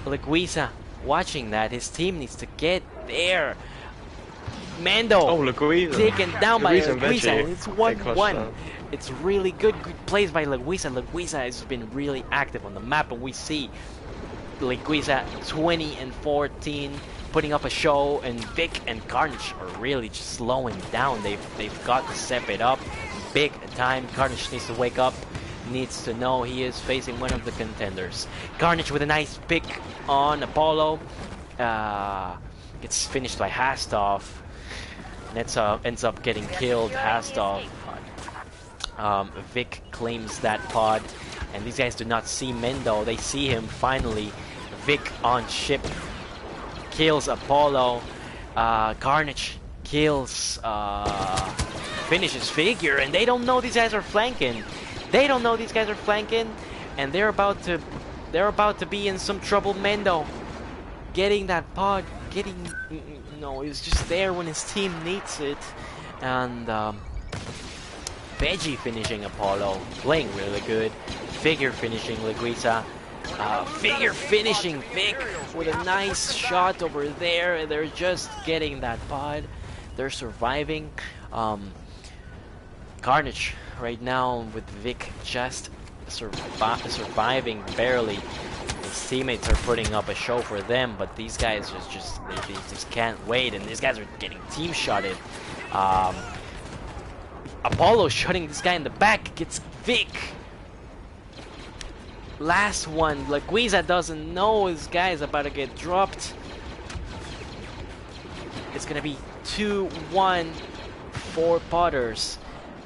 Luisa watching that, his team needs to get there. Mando taken down by Luisa. It's 1-1. It's really good plays by Luisa. Luisa has been really active on the map, and we see Luisa 20 and 14 putting up a show, and Vic and Carnage are really just slowing down. They've got to step it up big time. Carnage needs to wake up, needs to know he is facing one of the contenders. Carnage with a nice pick on Apollo. Gets finished by Hastoff. Ends up getting killed. Hastoff. Vic claims that pod, and these guys do not see Mendo. They see him finally. Vic on ship kills Apollo. Carnage kills, finishes Figure, and they don't know these guys are flanking. They don't know these guys are flanking, and they're about to they're about to be in some trouble. Mendo getting that pod, no, he's just there when his team needs it, and Veggie finishing Apollo, playing really good. Figure finishing Leguiza. Figure finishing Vic with a nice shot over there. They're just getting that pod. They're surviving. Carnage right now with Vic just surviving barely. His teammates are putting up a show for them, but these guys they just can't wait, and these guys are getting team shotted. Apollo shooting this guy in the back, gets Vic. Last one, Leguiza doesn't know his guy is about to get dropped. It's gonna be 2-1 for Potters.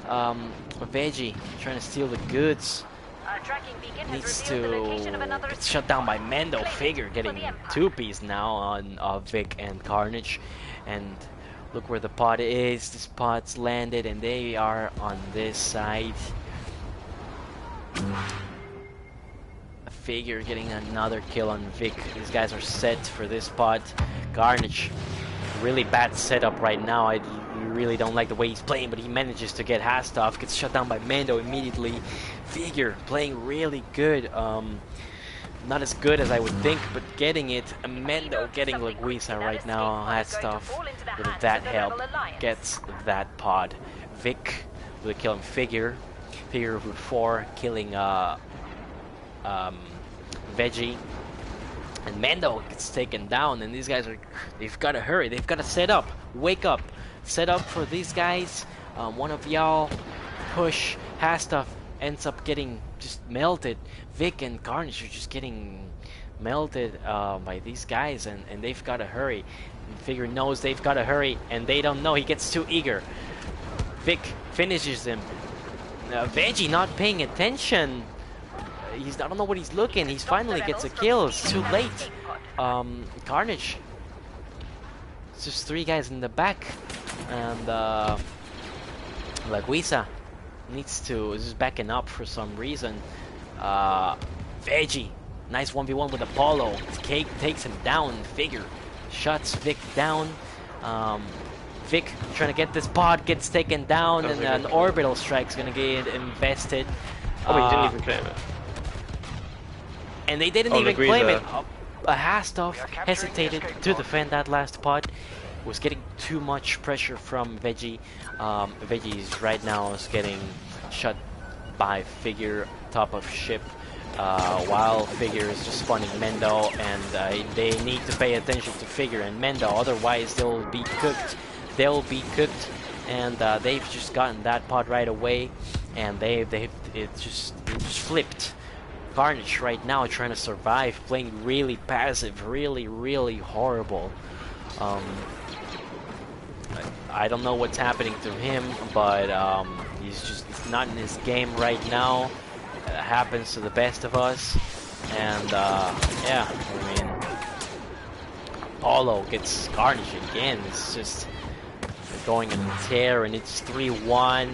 Veggie trying to steal the goods. Needs to get shut down by Mendo. Figure getting 2-piece now on Vic and Carnage. And look where the pod is. This pod's landed and they are on this side. Figure getting another kill on Vic. These guys are set for this pod. Carnage, really bad setup right now. I really don't like the way he's playing, but he manages to get Hastov. Gets shut down by Mando immediately. Figure playing really good. Not as good as I would think, but getting it. Mendo getting Leguiza right now. Hastov with that help gets that pod. Vic with a kill on Figure. Figure with 4 killing Veggie, and Mendo gets taken down, and these guys they've got to hurry, they've got to set up, wake up, set up for these guys. One of y'all push. Hastov ends up getting just melted. Vic and Carnage are just getting melted by these guys, and they've got to hurry. And Figure knows they've got to hurry, and they don't know. He gets too eager. Vic finishes him. Veggie not paying attention. I don't know what he's looking. He finally gets a kill. It's too late. Carnage. It's just 3 guys in the back, and Leguiza is just backing up for some reason. Veggie, nice 1v1 with Apollo. Cake takes him down. Figure shuts Vic down. Vic trying to get this pod, gets taken down, and an orbital strike's gonna get invested. Oh, he didn't even claim it. And they didn't even claim it. Hastov hesitated to defend that last pod. Was getting too much pressure from Veggie. Veggie's right now is getting shut by Figure top of ship, while Figure is just spawning Mendo, and they need to pay attention to Figure and Mendo, otherwise they'll be cooked. They'll be cooked, and they've just gotten that pod right away, and it just flipped. Carnage right now trying to survive, playing really passive, really horrible. I don't know what's happening to him, but he's just not in his game right now. Happens to the best of us, and yeah, I mean, Apollo gets Carnage again. It's just going in tear, and it's 3-1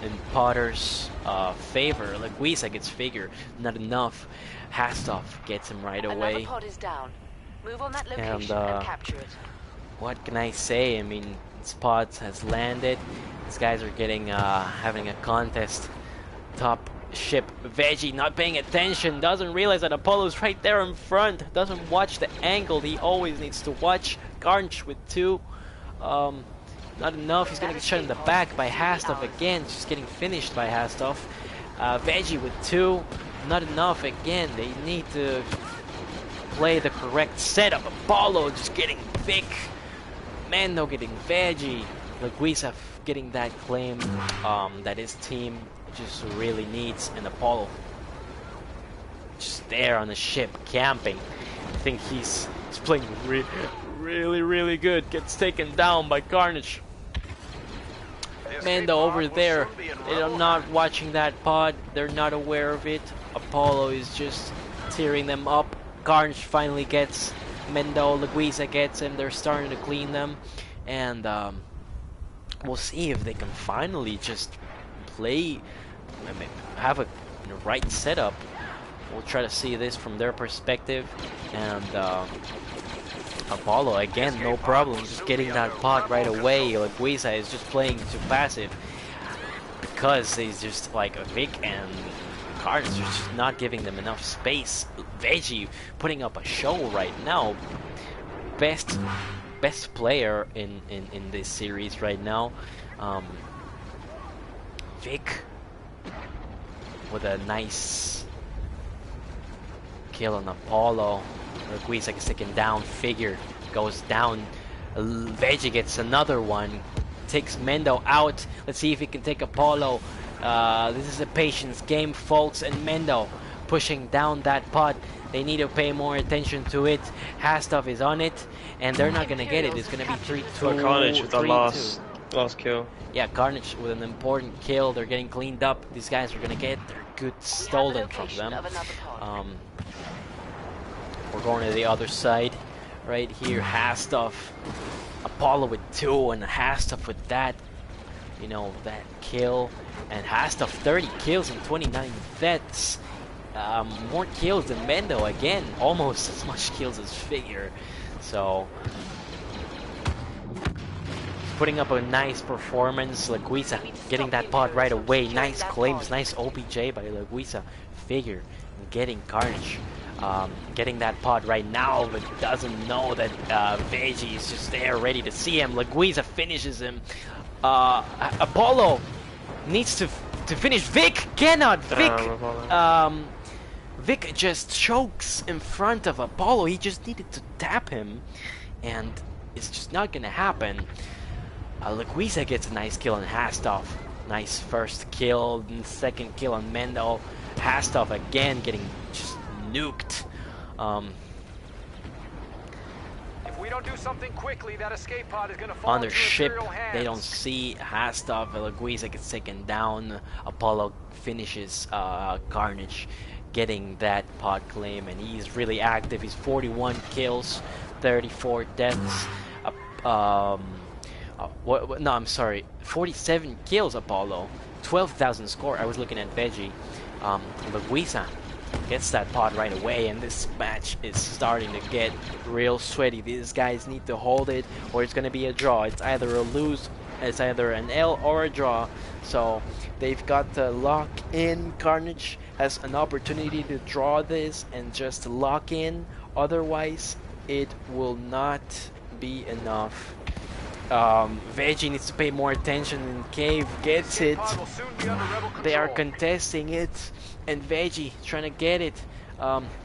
in Potter's favor. Leguiza gets Figure, not enough. Hastov gets him right away. Another pod is down. Move on that location And and capture it. what can I say? I mean, Spots has landed. These guys are getting having a contest. Top ship. Veggie not paying attention, doesn't realize that Apollo's right there in front, doesn't watch the angle he always needs to watch. Carnage with 2. Not enough. He's gonna get shot in the back by Hastov again. Just getting finished by Hastov. Veggie with 2. Not enough again. They need to play the correct setup. Apollo just getting Vic. Mando getting Veggie. Leguiza getting that claim that his team just really needs. And Apollo just there on the ship camping. I think he's playing really good. Gets taken down by Carnage. Mando over there, they're not watching that pod, they're not aware of it. Apollo is just tearing them up. Carnage finally gets Mendo, Leguiza gets him, they're starting to clean them, and we'll see if they can finally just play, have a right setup. We'll try to see this from their perspective. And Apollo, again, no problem, just getting that pod right away. Laguisa is just playing too passive because he's just like Vic and Cards are just not giving them enough space. Veggie putting up a show right now. Best player in this series right now. Vic with a nice kill on Apollo. Laguisa gets taken down. Figure goes down. Veggie gets another one. Takes Mendo out. Let's see if he can take Apollo. This is a patience game, folks, and Mendo pushing down that pod. They need to pay more attention to it. Hastov is on it, and they're not gonna get it. It's gonna be 3-2. Carnage with the last kill. Yeah, Carnage with an important kill. They're getting cleaned up. These guys are gonna get their goods stolen from them. We're going to the other side. Right here, Hastov. Apollo with 2, and Hastov with that, you know, that kill. And Hastov 30 kills and 29 deaths. More kills than Mendo again. Almost as much kills as Figure. So putting up a nice performance. Laguisa getting that pod right away. Nice claims, nice OBJ by Laguisa. Figure getting Carnage. Getting that pod right now, but doesn't know that Veggie is just there ready to see him. Laguisa finishes him. Apollo needs to finish. Vic cannot. Vic just chokes in front of Apollo. He just needed to tap him, and it's just not gonna happen. Laguisa gets a nice kill on Hastov. Nice first kill, and second kill on Mendo. Hastov again getting just nuked. If we don't do something quickly, that escape pod is gonna fall On their into ship, Imperial hands. they don't see Hastov. Laguisa gets taken down. Apollo finishes Carnage getting that pod claim, and he's really active. He's 41 kills, 34 deaths. No, I'm sorry, 47 kills. Apollo, 12,000 score. I was looking at Veggie. Laguisa gets that pod right away, and this match is starting to get real sweaty. These guys need to hold it, or it's gonna be a draw. It's either a lose, it's either an L or a draw. So they've got to lock in. Carnage has an opportunity to draw this and just lock in. Otherwise, it will not be enough. Veggie needs to pay more attention, and Cave gets it. They are contesting it, and Veggie trying to get it.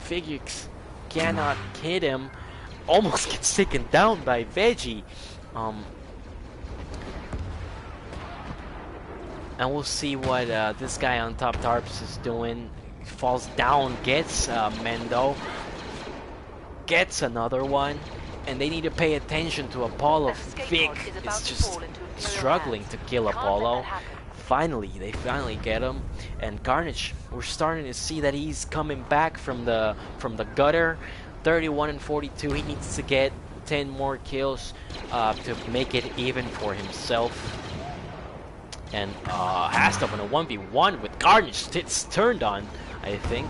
Figix cannot hit him. Almost gets taken down by Veggie. And we'll see what this guy on top Tarps is doing. Falls down, gets Mendo. Gets another one. And they need to pay attention to Apollo. Vic is just struggling to kill Apollo. Finally, they finally get him. And Carnage, we're starting to see that he's coming back from the gutter. 31 and 42. He needs to get 10 more kills to make it even for himself. And Hastov in a 1v1 with Carnage. It's turned on, I think.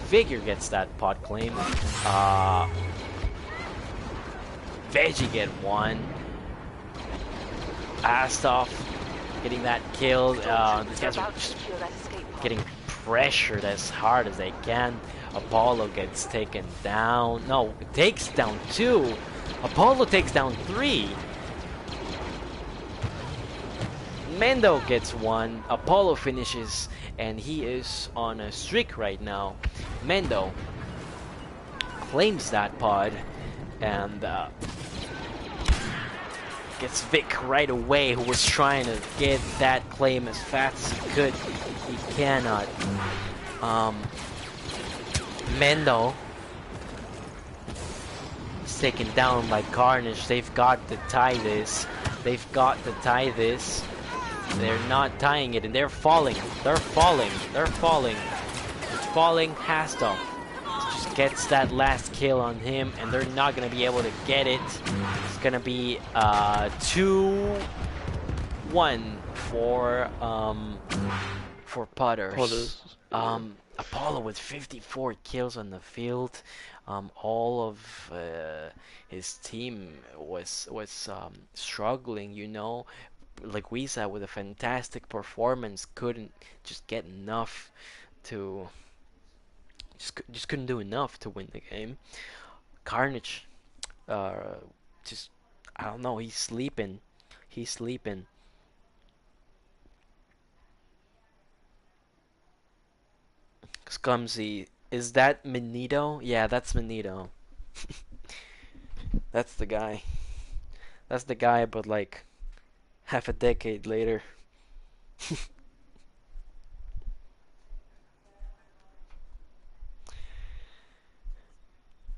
Figure gets that pod claim. Veggie get one. Hastov getting that kill. These guys are just getting pressured as hard as they can. Apollo gets taken down. No, takes down 2. Apollo takes down 3. Mendo gets 1. Apollo finishes, and he is on a streak right now. Mendo claims that pod, and gets Vic right away, who was trying to get that claim as fast as he could. He cannot. Mendo is taken down by Carnage. They've got to tie this. They've got to tie this. They're not tying it, and they're falling. They're falling. They're falling. It's falling. Hastov just gets that last kill on him, and they're not gonna be able to get it. It's gonna be 2-1 for Potters. Apollo with 54 kills on the field. All of his team was struggling, you know. Like we said, with a fantastic performance, couldn't just get enough to just couldn't do enough to win the game. Carnage, uh, just I don't know. He's sleeping. He's sleeping. Scumsy, is that Benito? Yeah, that's Benito. That's the guy. That's the guy, but like half a decade later.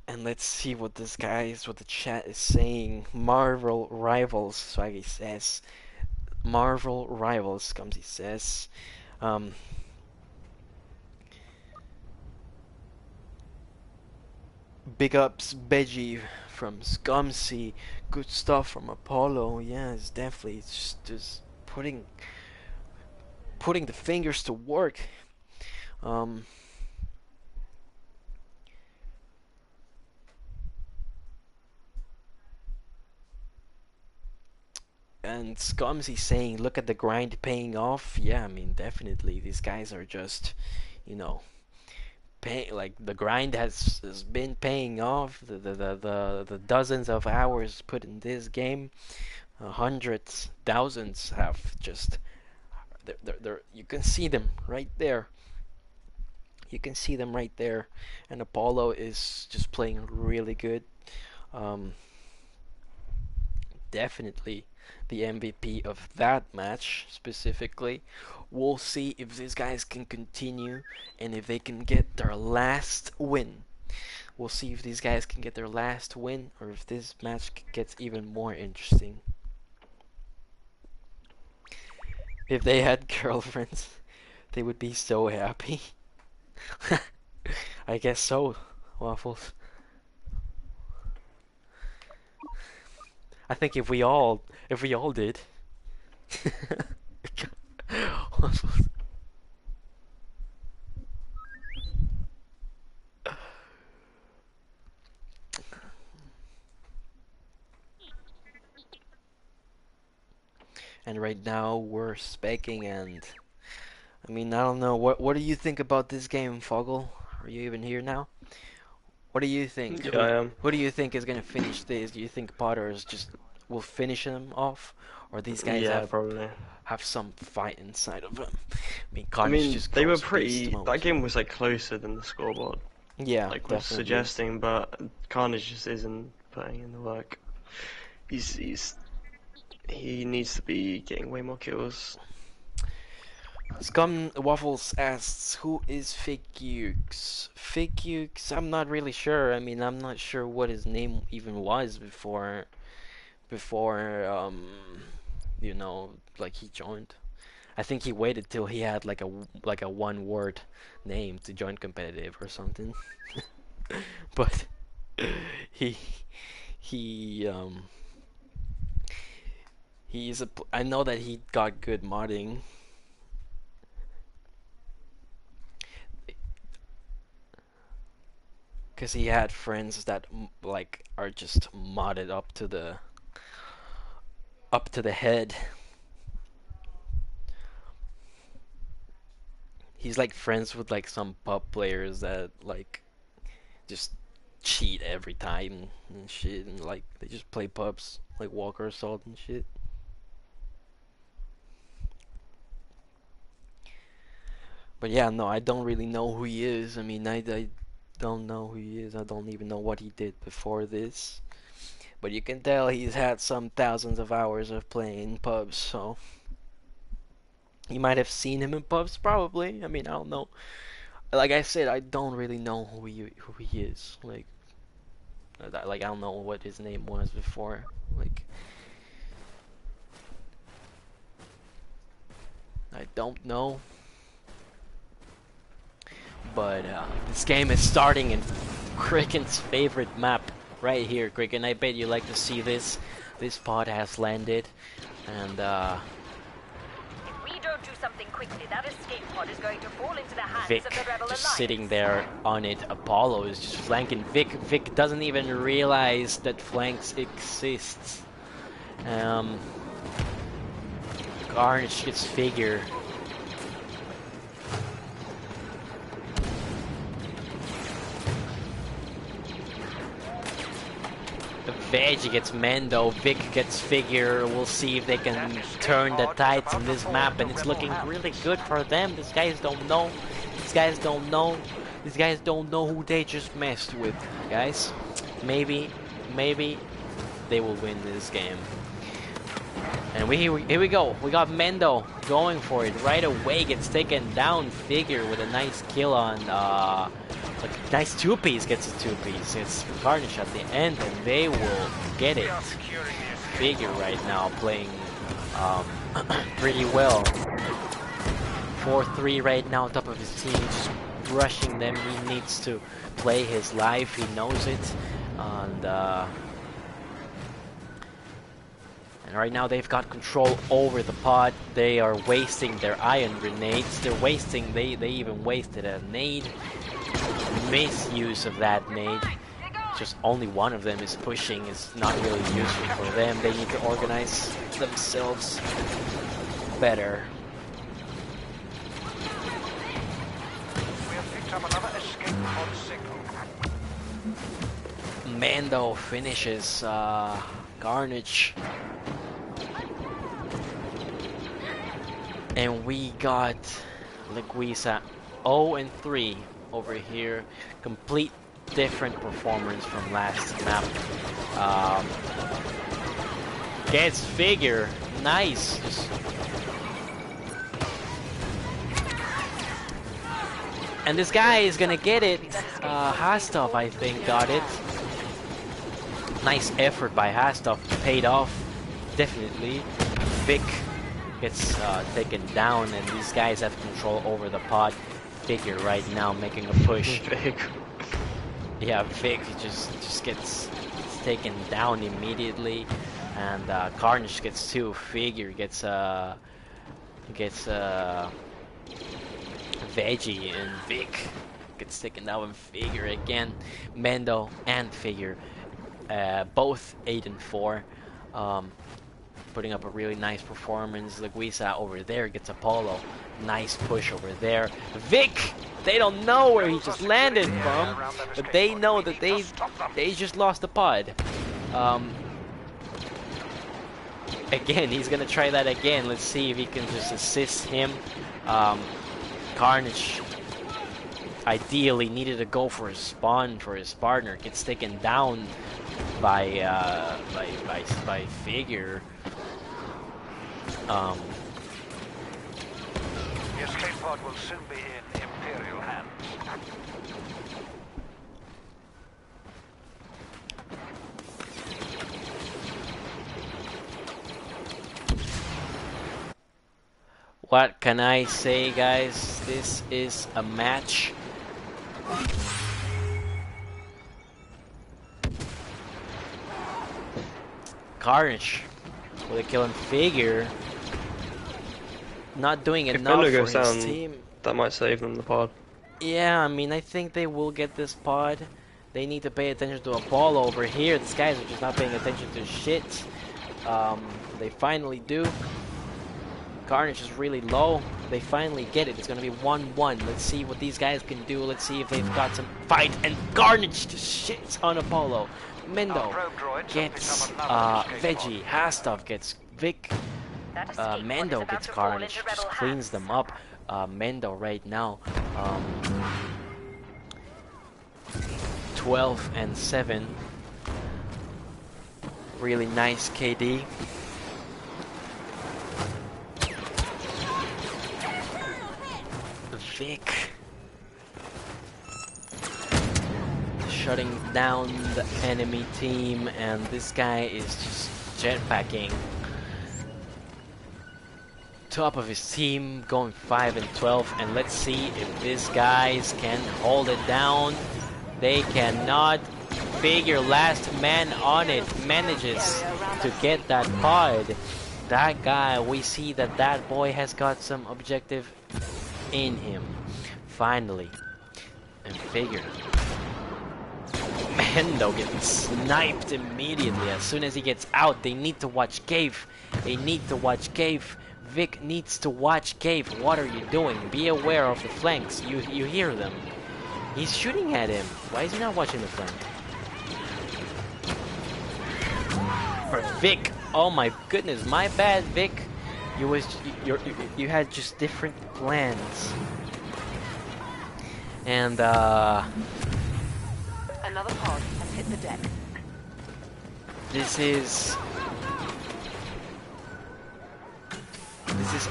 And let's see what what the chat is saying. Marvel Rivals, Swaggy says. Marvel Rivals, Scumsy says. Um, Big ups, Beji from Scumsy. Good stuff from Apollo. Yeah, it's definitely just putting the fingers to work. Um, and Scumsy saying, "Look at the grind paying off." Yeah, I mean, definitely these guys are just, you know, like the grind has been paying off. The dozens of hours put in this game, hundreds, thousands have just they're you can see them right there. You can see them right there, and Apollo is just playing really good. Um, Definitely the MVP of that match specifically. We'll see if these guys can continue and if they can get their last win. We'll see if these guys can get their last win or if this match gets even more interesting. If they had girlfriends, they would be so happy. I guess so, Waffles. I think if we all did. Waffles. And right now we're specking, and I mean, I don't know, what do you think about this game, Foggle? Are you even here now? What do you think? Yeah, I am. Who do you think is gonna finish this? Do you think Potters just will finish them off, or these guys Yeah, probably. have some fight inside of them? I mean, I Carnage mean, just they were goes beast pretty. That mode. game was like closer than the scoreboard, Yeah, like was definitely. suggesting, but Carnage just isn't putting in the work. He needs to be getting way more kills. Scum Waffles asks, who is Figukes? Figukes, I'm not really sure. I mean, I'm not sure what his name even was before you know, like he joined. I think he waited till he had like a one word name to join competitive or something. But he he he's a I know that he got good modding. Cause he had friends that like are just modded up to the head. He's like friends with like some pub players that like just cheat every time and shit, and like they just play pubs like Walker Assault and shit. But yeah, no, I don't really know who he is. I mean, I don't know who he is. I don't even know what he did before this. But you can tell he's had some thousands of hours of playing pubs, so you might have seen him in pubs, probably. I mean, I don't know. Like I said, I don't really know who he is. Like I don't know what his name was before. Like I don't know. But this game is starting in Kricken's favorite map right here, Cricken. I bet you like to see this. This pod has landed, and If we don't do something quickly. That escape pod is going to fall into the hands Vic of the Rebel just Alliance. sitting there on it. Apollo is just flanking Vic. Vic doesn't even realize that flanks exists. Carnage gets figure. Veggie gets Mendo, Vic gets figure. We'll see if they can turn the tides on this map, and it's looking really good for them. These guys don't know. These guys don't know. These guys don't know who they just messed with, guys. Maybe they will win this game. And here we go. We got Mendo going for it right away. Gets taken down. Figure with a nice kill on. A nice two-piece, gets a two-piece. It's Carnage at the end, and they will get it. Figure right now playing pretty well. 4-3 right now, top of his team, just rushing them. He needs to play his life. He knows it, and right now they've got control over the pod. They are wasting their ion grenades. They're wasting. They even wasted a nade. Misuse of that nade. Just only one of them is pushing. Is not really useful for them. They need to organize themselves better. We have picked up another escape pod signal. Mando finishes Carnage. And we got Leguiza 0-3 over here. Complete different performance from last map. Gets figure. Nice. And this guy is gonna get it. Hastov, I think, got it. Nice effort by Hastov. Paid off. Definitely. Vic gets taken down, and these guys have control over the pod. Figure right now making a push. Vic. Yeah, Vic just gets taken down immediately, and Carnage gets two. Figure gets Veggie, and Vic gets taken down, and Figure again. Mendo and Figure, both 8-4. Putting up a really nice performance. Leguiza over there gets Apollo. Nice push over there. Vic! They don't know where he just landed from, but they know that they just lost the pod. Again, he's gonna try that again. Let's see if he can just assist him. Carnage ideally needed to go for his spawn for his partner. Gets taken down by Figure. The escape pod will soon be in Imperial hands. What can I say, guys? This is a match. Carnage with a killing Figure. Not doing If enough Mendo for goes his down, team. that might save them the pod. Yeah, I mean, I think they will get this pod. They need to pay attention to Apollo over here. These guys are just not paying attention to shit. They finally do. Carnage is really low. They finally get it. It's going to be 1-1. Let's see what these guys can do. Let's see if they've got some fight. And Carnage just shits on Apollo. Mendo gets Veggie. Hastov gets Vic. Mendo gets Carnage. Just cleans them up. Mendo right now. 12-7. Really nice KD. Vic shutting down the enemy team, and this guy is just jetpacking. Top of his team, going 5-12, and let's see if these guys can hold it down. They cannot. Figure last man on it manages to get that pod. that guy, we see that that boy has got some objective in him. Finally. And figure. Mendo getting sniped immediately. As soon as he gets out, they need to watch Cave. They need to watch Cave. Vic needs to watch Cave. What are you doing? Be aware of the flanks. You hear them. He's shooting at him. Why is he not watching the flank? Or Vic. Oh my goodness. My bad, Vic. You had just different plans. And Another pod has hit the deck. this is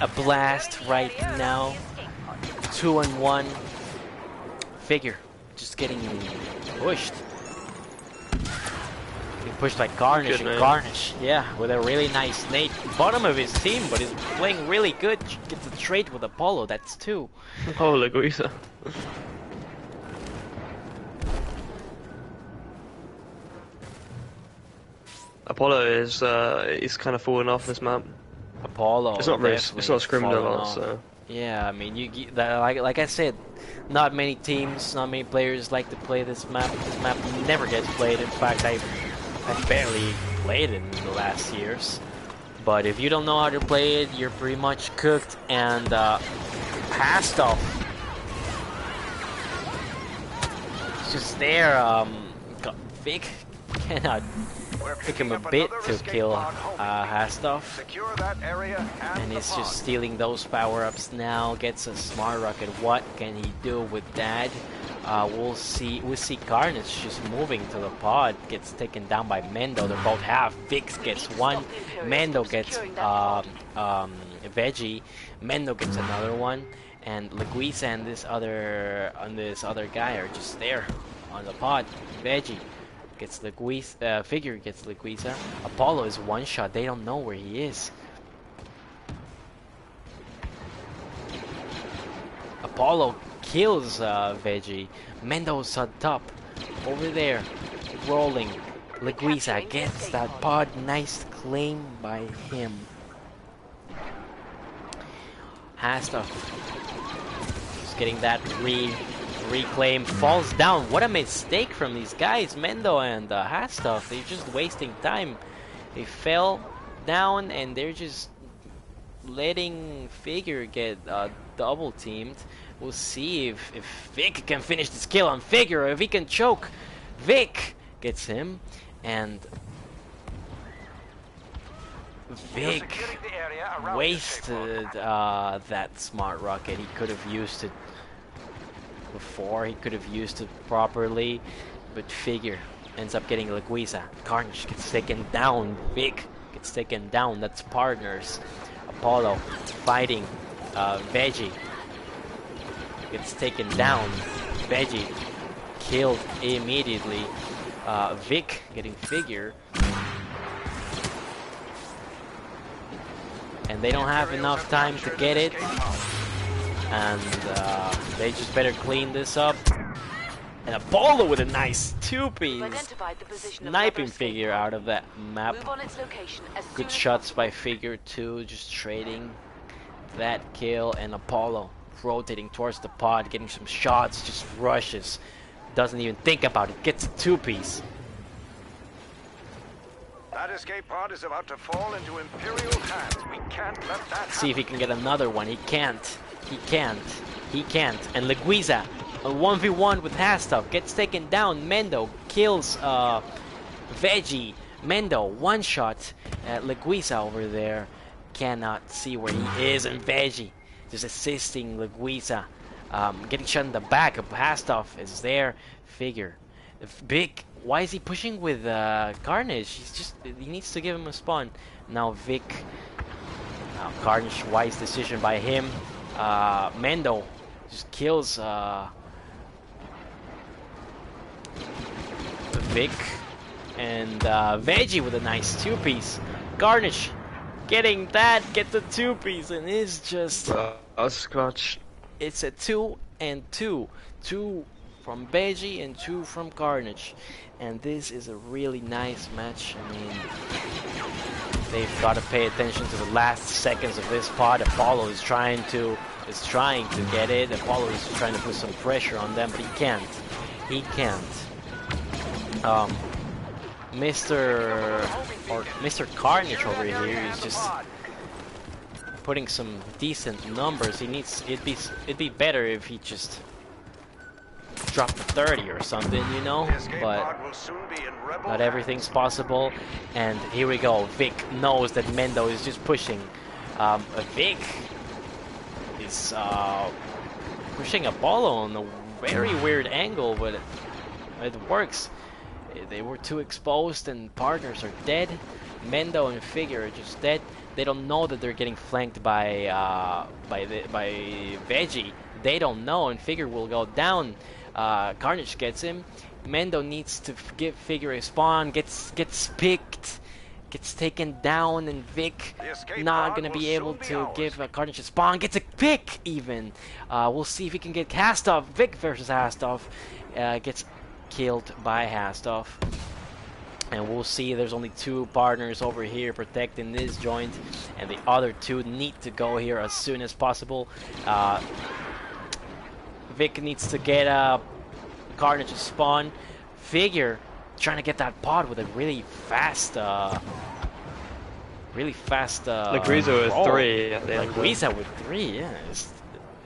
a blast right now. 2-on-1. Figure just getting pushed. Getting pushed by Carnage. Good, And man. Carnage, yeah, with a really nice nade. Bottom of his team, but he's playing really good. Gets a trade with Apollo. That's 2. Oh, Laguisa. Apollo is kind of falling off this map. Apollo. It's not really, definitely it's not scrimmed a falling lot, off. so. Yeah, I mean, like I said, not many teams, not many players like to play this map. This map never gets played. In fact, I barely played it in the last years. But if you don't know how to play it, you're pretty much cooked. And Hastov, it's just there. Vic cannot We're took him picking a up bit another to escape kill pod homing. Hastov. Secure that area And the he's pod. just stealing those power-ups now. Gets a smart rocket. What can he do with that? We'll see. We'll see Carnage just moving to the pod. Gets taken down by Mendo. They're both half. Vix gets one. Mendo gets Veggie. Mendo gets another one. And Laguisa and this other guy are just there on the pod. Veggie gets Laguisa. Figure gets Laguisa. Apollo is one shot. They don't know where he is. Apollo kills Veggie. Mendo's on top. Over there. Rolling. Laguisa gets that pod. Nice claim by him. Hasta just getting that reclaim. Falls down. What a mistake from these guys. Mendo and Hastov. They're just wasting time. They fell down and they're just letting Figure get double teamed. We'll see if Vic can finish this kill on Figure, or if he can choke. Vic gets him, and Vic Securing the area around the wasted escape pod. that smart rocket. He could have used it before. He could have used it properly, but Figure ends up getting Laguisa. Carnage gets taken down. Vic gets taken down. That's partners. Apollo fighting Veggie gets taken down. Veggie killed immediately. Vic getting Figure, and they don't have enough time to get it, and they just better clean this up. And Apollo with a nice two-piece Identified the position of sniping another escape Figure pod. out of that map. Move on its location as soon Good as shots by possible. Figure too, just trading that kill. And Apollo rotating towards the pod, getting some shots, just rushes, doesn't even think about it, gets a two-piece. That escape pod is about to fall into Imperial hands. We can't let that See if he happen. can get another one. He can't. He can't. He can't. And Laguisa, a 1v1 with Hastov, gets taken down. Mendo kills Veggie. Mendo, one shot at Laguisa over there. Cannot see where he is. And Veggie just assisting Laguisa. Getting shot in the back. Hastov is there. Figure. Big. Why is he pushing with Carnage? He needs to give him a spawn. Now Vic. Carnage, wise decision by him. Mendo just kills Vic. And Veggie with a nice two-piece. Carnage getting that, get the two-piece, and it's just... A scratch. It's a 2 and 2. 2 from Veggie and 2 from Carnage. And this is a really nice match. I mean, They've got to pay attention to the last seconds of this pod. Apollo is trying to get it. Apollo is trying to put some pressure on them, but he can't. He can't. Mr. Carnage over here is just putting some decent numbers. It'd be better if he just dropped 30 or something, you know, but not everything's possible. And here we go. Vic knows that Mendo is just pushing. Vic is pushing Apollo on a very weird angle, but it works. They were too exposed, and partners are dead. Mendo and Figure are just dead. They don't know that they're getting flanked by Veggie. They don't know, and Figure will go down. Carnage gets him. Mendo needs to give Figure a spawn. Gets picked. Gets taken down, and Vic not gonna be able to give Carnage a spawn. Gets a pick even. We'll see if he can get Hastoff. Vic versus Hastoff. Gets killed by Hastoff. And we'll see there's only 2 partners over here protecting this joint, and the other 2 need to go here as soon as possible. Vic needs to get Carnage's spawn. Figure trying to get that pod with a really fast Laguiza with 3 at the end. Laguiza with 3, yeah.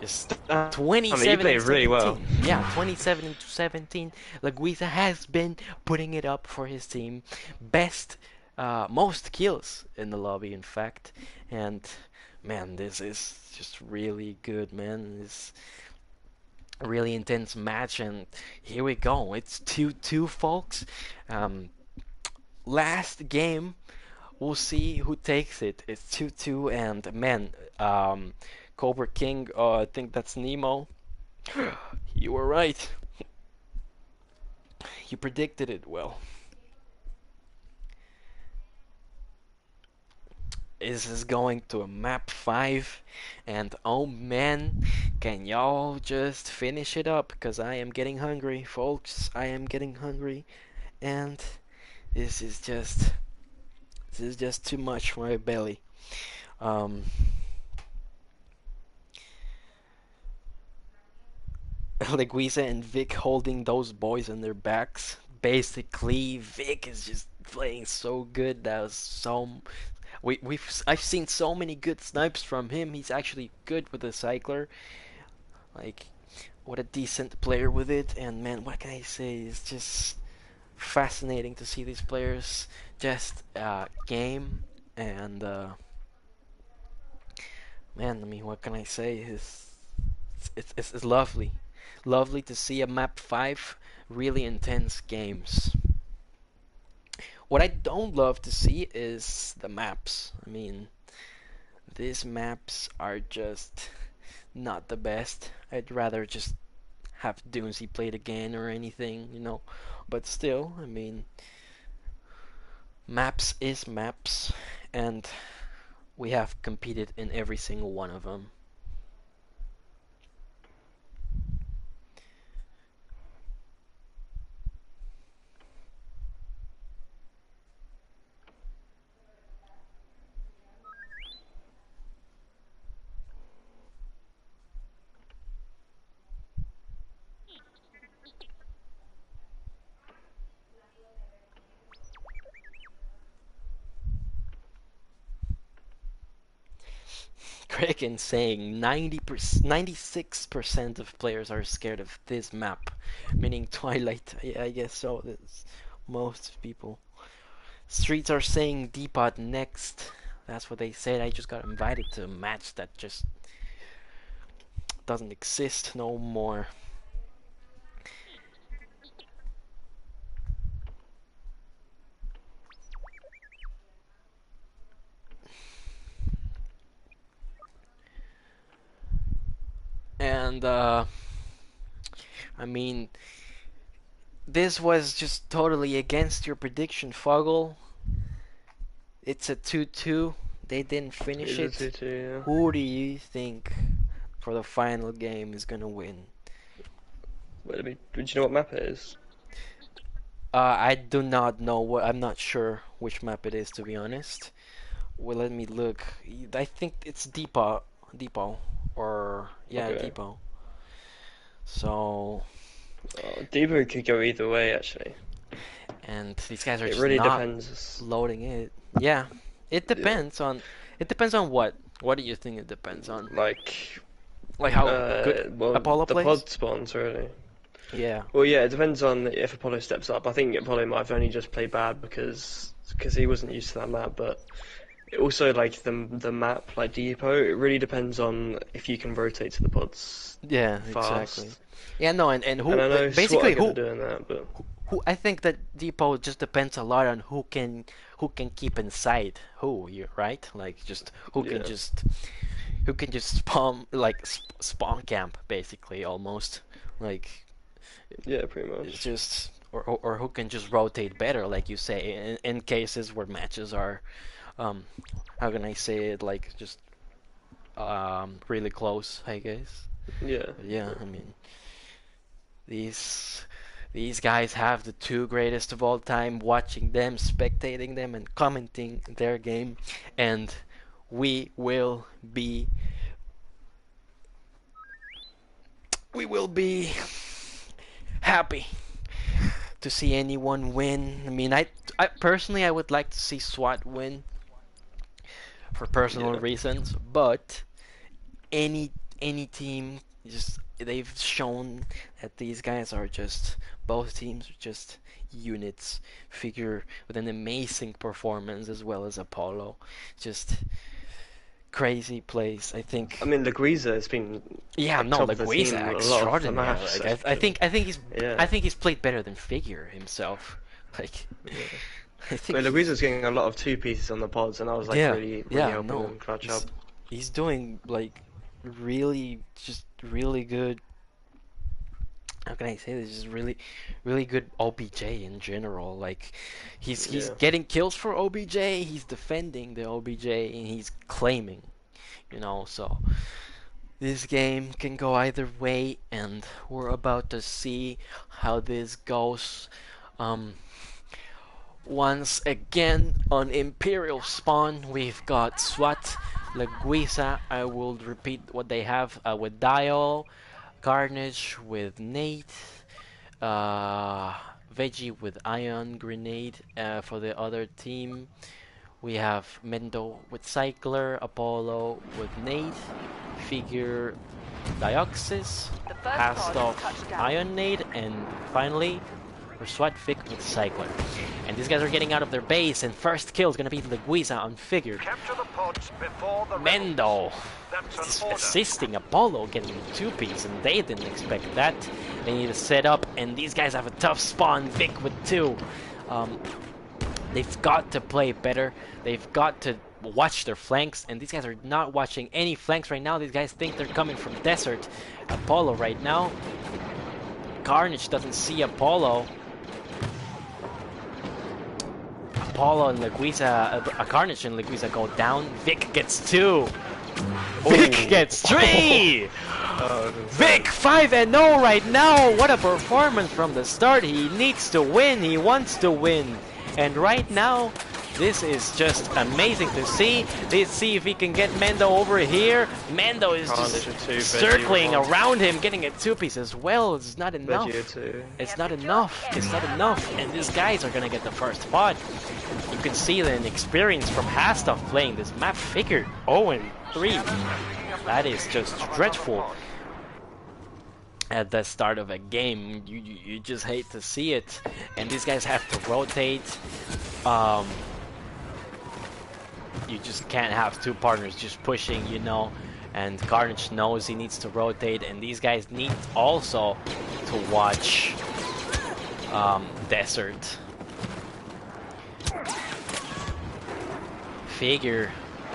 It's 27 I mean, he played really well. Yeah, 27 to 17. Laguiza has been putting it up for his team. Most kills in the lobby, in fact. And man, this is just really good, man. It's a really intense match, and here we go. It's 2-2, folks. Last game, we'll see who takes it. It's 2-2, and man, Cobra King, I think that's Nemo. You were right. You predicted it well. This is going to a map 5, and oh man, can y'all just finish it up, because I am getting hungry, folks. I am getting hungry, and this is just too much for my belly. Leguiza and Vic holding those boys on their backs. Basically, Vic is just playing so good. That was so. I've seen so many good snipes from him. He's actually good with the cycler. Like, what a decent player with it. And man, what can I say? It's just fascinating to see these players just game. And man, I mean, what can I say? It's lovely. Lovely to see a map 5 really intense games. What I don't love to see is the maps. I mean, these maps are just not the best. I'd rather just have Doomsy played again or anything, you know. But still, I mean, maps is maps, and we have competed in every single one of them. Kraken saying 96% of players are scared of this map, meaning Twilight. Yeah, I guess so. That's most people. Streets are saying Depot next. That's what they said. I just got invited to a match that just doesn't exist no more. And I mean, this was just totally against your prediction, Foggle. It's a 2-2. They didn't finish it. 2-2, yeah. Who do you think for the final game is gonna win? Wait, do you know what map it is? I do not know I'm not sure which map it is, to be honest. well, let me look. I think it's Depot, or yeah, Okay. Depot. So, Debo could go either way, actually. and these guys are It just really not depends. loading it. Yeah, it Yeah. depends on. It depends on what? What do you think it depends on? Like, Like how good well, Apollo the plays? pod spawns, really. Yeah. Well, yeah, it depends on if Apollo steps up. I think Apollo might have only just played bad because he wasn't used to that map, but also like the map, like Depot, it really depends on if you can rotate to the pods Yeah, exactly. fast. Yeah, no, and And who I know SWAT are basically good at doing that, but who I think that Depot just depends a lot on who can keep inside who you right, like just yeah, who can just spawn like spawn camp basically almost like yeah, pretty it's much. just or who can just rotate better like you say in cases where matches are um how can I say it, like just really close, I guess. Yeah, But yeah, I mean these these guys have the two greatest of all time, watching them, spectating them, and commenting their game, and we will be we will be happy to see anyone win. I mean, I personally I would like to see SWAT win for personal yeah, reasons, but any any team just they've shown that these guys are just both teams are just units. Figure with an amazing performance as well as Apollo, just crazy plays. I I think. mean, Leguiza has been Yeah, like no, top of the Leguiza team a lot of the extraordinary. maps Like actually. I Yeah, think he's played better than Figure himself. Like yeah. I I think mean, Leguiza's getting a lot of two pieces on the pods, and I was like yeah, really yeah, helping no, them clutch up. he's doing like really just really good. How can I say this? Just really good OBJ in general. Like he's Yeah. getting kills for OBJ. He's defending the OBJ and he's claiming. So this game can go either way, and we're about to see how this goes. Um, Once again on Imperial Spawn, we've got SWAT, Leguiza. I will repeat what they have with Dial, Carnage with Nate, uh, Veggie with Ion Grenade for the other team. We have Mendo with Cycler, Apollo with Nade, Figure Dioxys, The first pod has Hastoff touched down. Ion Nade, and finally for SWAT Vic with Cycler. And these guys are getting out of their base, and first kill is going to be Leguiza on Figure. Capture the pods before the Mendo That's is an order. assisting Apollo getting the two-piece, and they didn't expect that. They need to set up, and these guys have a tough spawn. Vic with two. They've got to play better. They've got to watch their flanks, and these guys are not watching any flanks right now. These guys think they're coming from Desert. Apollo right now. Carnage doesn't see Apollo. Apollo and Leguiza, Carnage and Leguiza go down. Vic gets two. Vic gets three. Vic 5-0 right now. What a performance from the start. He needs to win. He wants to win. And right now, this is just amazing to see. Let's see if he can get Mendo over here. Mendo is just circling around him, getting a two-piece as well. It's not enough. It's not enough. It's not enough. And these guys are gonna get the first pod. You can see the experience from Hastoff playing this map. Figure 0-3. That is just dreadful. At the start of a game, you just hate to see it, and these guys have to rotate. You just can't have two partners just pushing, and Carnage knows he needs to rotate, and these guys need also to watch Desert. Figure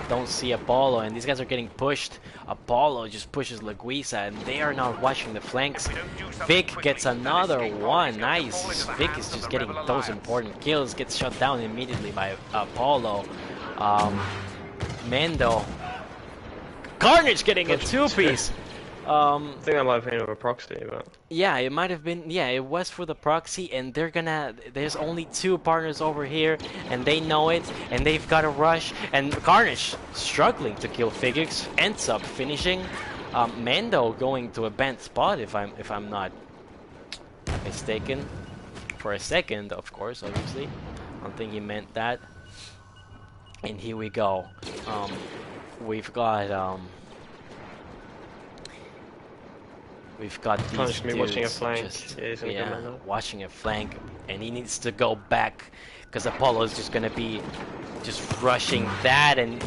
don't see Apollo, and these guys are getting pushed. Apollo just pushes Leguiza, and they are not watching the flanks. Vic gets another one. Nice. Vic is just getting those important kills. Gets shut down immediately by Apollo. Mendo. Carnage getting a two-piece. I think that might have been over a proxy, but Yeah, it might have been. Yeah, it was for the proxy, and they're gonna. There's only two partners over here, and they know it, and they've got to rush. And Carnage struggling to kill Figix ends up finishing. Mando going to a bent spot, if I'm not mistaken. For a second, of course, obviously. I don't think he meant that. And here we go. We've got these me watching a dudes flank. just, Yeah, he's gonna come in now. watching a flank, and he needs to go back because Apollo is just gonna be just rushing that, and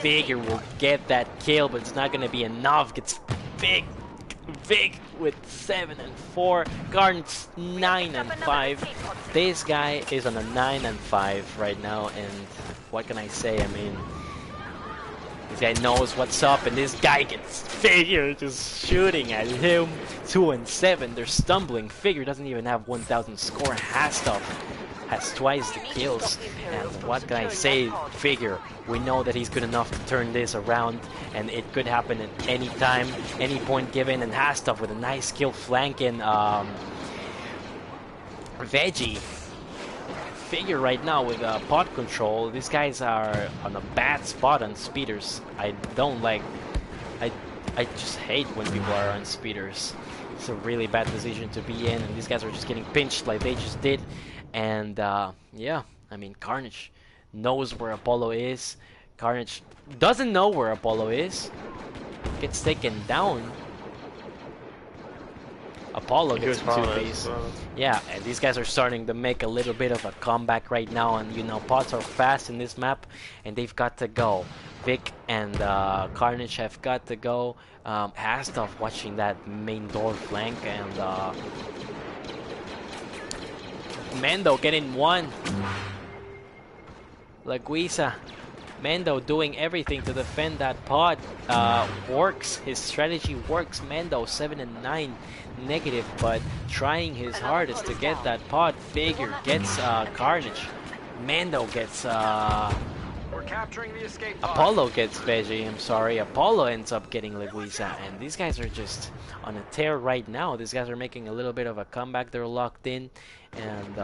Figure will get that kill, but it's not gonna be enough. Gets Vic with 7 and 4, Garnet's 9 and 5. This guy is on a 9 and 5 right now, and what can I say? I mean, this guy knows what's up, and this guy gets Figure just shooting at him. 2 and 7. They're stumbling. Figure doesn't even have 1,000 score. Hastov has twice the kills. And what can I say? Figure. We know that he's good enough to turn this around, and it could happen at any time, any point given. And Hastov with a nice kill flanking Veggie. Figure right now with pod control. These guys are on a bad spot on speeders. I don't like. I just hate when people are on speeders. It's a really bad position to be in, and these guys are just getting pinched like they just did. And yeah, I mean, Carnage knows where Apollo is. Carnage doesn't know where Apollo is. Gets taken down. Apollo gets a two-piece. Yeah, and these guys are starting to make a little bit of a comeback right now, and you know, pods are fast in this map, and they've got to go. Vic and Carnage have got to go. Hastov watching that main door flank, and Mando getting one. Laguisa. Mando doing everything to defend that pod. Works. His strategy works. Mando 7 and 9 negative, but trying his hardest to get that pod. Figure gets Carnage. Mando gets We're capturing the escape pod. Apollo gets Veggie. I'm sorry. Apollo ends up getting Laguisa, and these guys are just on a tear right now. These guys are making a little bit of a comeback. They're locked in, and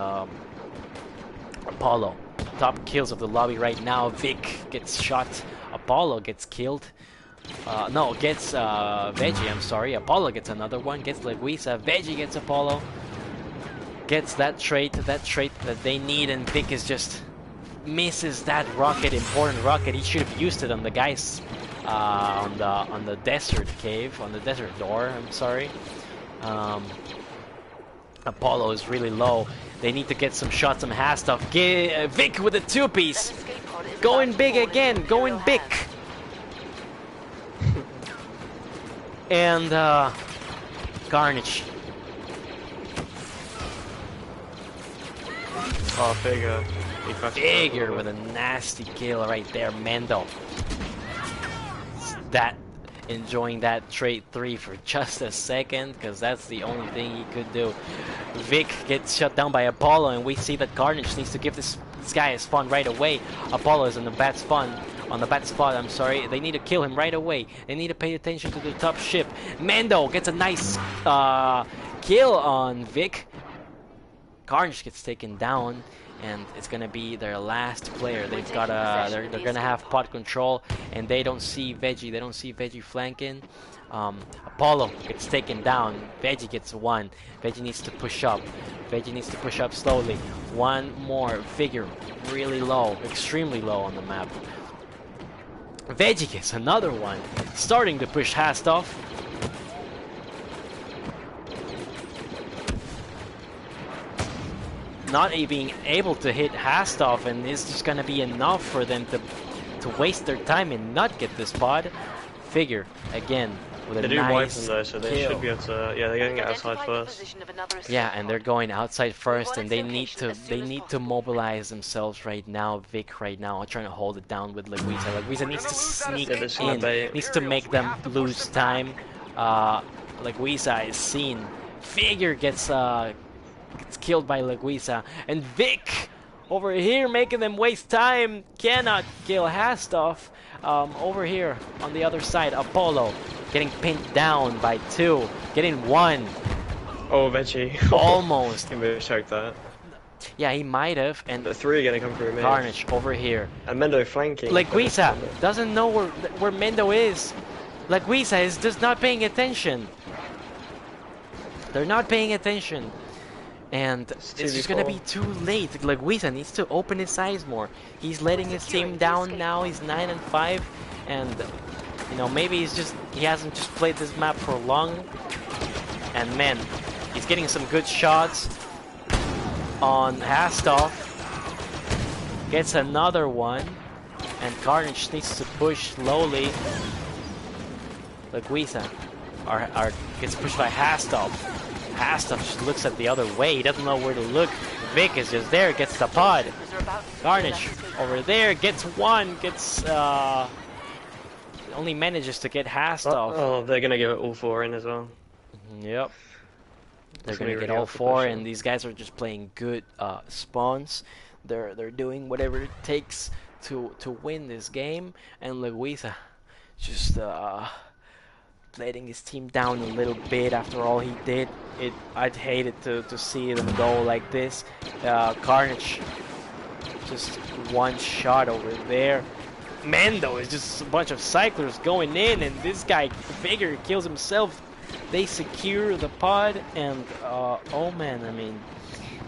Apollo. Top kills of the lobby right now. Vic gets shot. Apollo gets killed. No, gets Veggie, I'm sorry. Apollo gets another one. Gets Laguisa. Veggie gets Apollo. Gets that trait that they need, and Vic is just misses that rocket, important rocket. He should have used it on the guys on the desert cave, on the desert door, I'm sorry. Apollo is really low. They need to get some shots, some Hastov. Vic with a two-piece. Going big again. Going big. And Carnage. oh, Figure. Figure with a nasty kill right there. Mando. That enjoying that trade 3 for just a second, because that's the only thing he could do. Vic gets shut down by Apollo, and we see that Carnage needs to give this guy a spawn right away. Apollo is on the bad spot. I'm sorry. They need to kill him right away. They need to pay attention to the top ship. Mando gets a nice kill on Vic. Carnage gets taken down, and it's gonna be their last player. They've got they're gonna have pod control, and they don't see Veggie. They don't see Veggie flanking. Apollo gets taken down. Veggie gets one. Veggie needs to push up. Veggie needs to push up slowly. One more. Figure really low, extremely low on the map. Veggie gets another one. Starting to push Hastov. Not being able to hit Hastov, and it's just gonna be enough for them to waste their time and not get this pod. Figure again with a They do wipe nice them though, so they kill. should be able to. Yeah, they're getting it outside first. Yeah, and they're going outside first, and they need to mobilize themselves right now. Vic right now are trying to hold it down with Laguisa. Laguisa needs to sneak Yeah, they're just gonna in, bait. needs to make them lose time. Laguisa is seen. Figure gets killed by Laguisa, and Vic over here, making them waste time. Cannot kill Hastov. Over here on the other side, Apollo getting pinned down by 2, getting 1. Oh, Veggie. Almost. He may have choked that. Yeah, he might have. And The 3 are going to come through mid. Carnage over here. And Mendo flanking. Leguiza doesn't know where Mendo is. Leguiza is just not paying attention. They're not paying attention. And it's just gonna be too late. Leguiza needs to open his eyes more. He's letting his team down now. He's 9-5, and you know, maybe he hasn't just played this map for long. And man, he's getting some good shots on Hastov. Gets another one, and Carnage needs to push slowly. Leguiza gets pushed by Hastov. Hastov just looks at the other way. He doesn't know where to look. Vic is just there, gets the pod. Carnage over there gets 1, only manages to get Hastov. Oh, they're gonna give it all 4 in as well. Yep. They're It's gonna gonna be get really all hard to 4, push and in. these guys are just playing good spawns. They're doing whatever it takes to win this game, and Leguiza just letting his team down a little bit after all he did. I'd hate it to see them go like this. Carnage, just 1 shot over there. Mendo is just a bunch of cyclers going in, and this guy Vigor kills himself. They secure the pod, and oh man, I mean,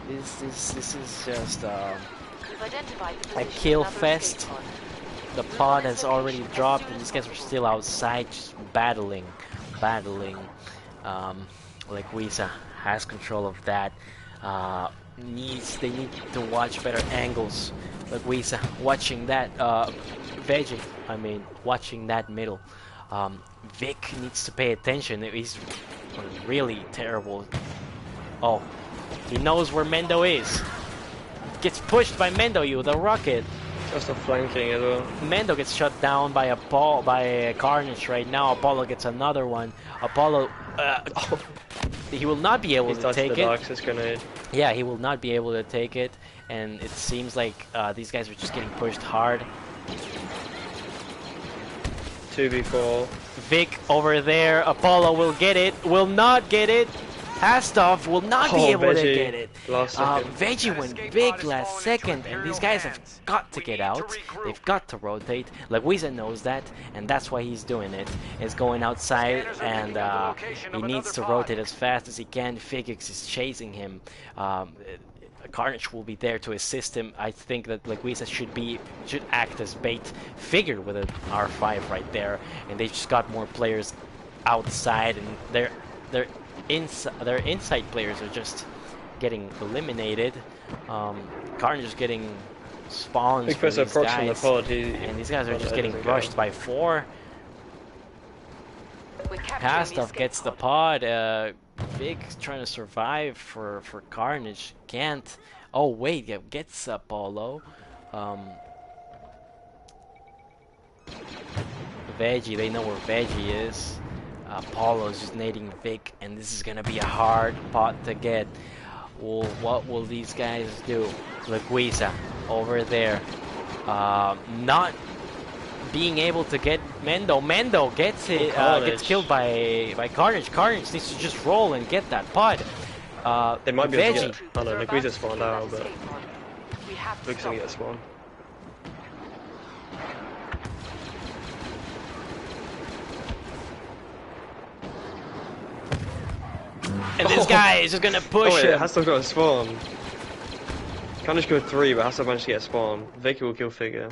this is just You've identified the a position of kill another fest. escape pod. The pod has already dropped, and these guys are still outside, just battling. Leguiza has control of that. They need to watch better angles. Leguiza watching that. Veggie, watching that middle. Vic needs to pay attention. He's really terrible. Oh, he knows where Mendo is. Gets pushed by Mendo, the rocket. Just a flanking as well. Mendo gets shut down by Carnage right now. Apollo gets another one. Apollo, he will not be able He's to touched take the it. Darksis grenade. Yeah, he will not be able to take it, and it seems like these guys are just getting pushed hard. 2v4. Vic over there. Apollo will get it. Will not get it. Hastov will not be able to Veggie, get it. last second. Veggie went big last second, and these guys have got to get out. They've got to rotate. Leguiza knows that, and that's why he's doing it. He's going outside, and he needs to rotate as fast as he can. Figix is chasing him. Carnage will be there to assist him. I think that Leguiza should act as bait. Figure with an R5 right there, and they just got more players outside, and their inside players are just getting eliminated. Carnage is getting spawns from Because these approach from the guys, pod, and these guys are just getting brushed by 4. We're capturing the Hastov escape gets the pod. pod. Big trying to survive for Carnage. Can't. Oh wait, yeah, gets Apollo. Veggie, they know where Veggie is. Apollo's just nading Vic, and this is gonna be a hard pot to get. Well, what will these guys do? Leguiza over there, not being able to get Mendo. Mendo gets it, gets killed by Carnage. Carnage needs to just roll and get that pod. They might be able to Veggie. get... Oh no, Leguiza spawned out, but... We have to Vic's stop gonna get them. spawned. And this guy is just gonna push Oh wait, him. Hassel's got a spawn. Carnage killed 3, but Hassel managed to get a spawn. Vicky will kill Figure.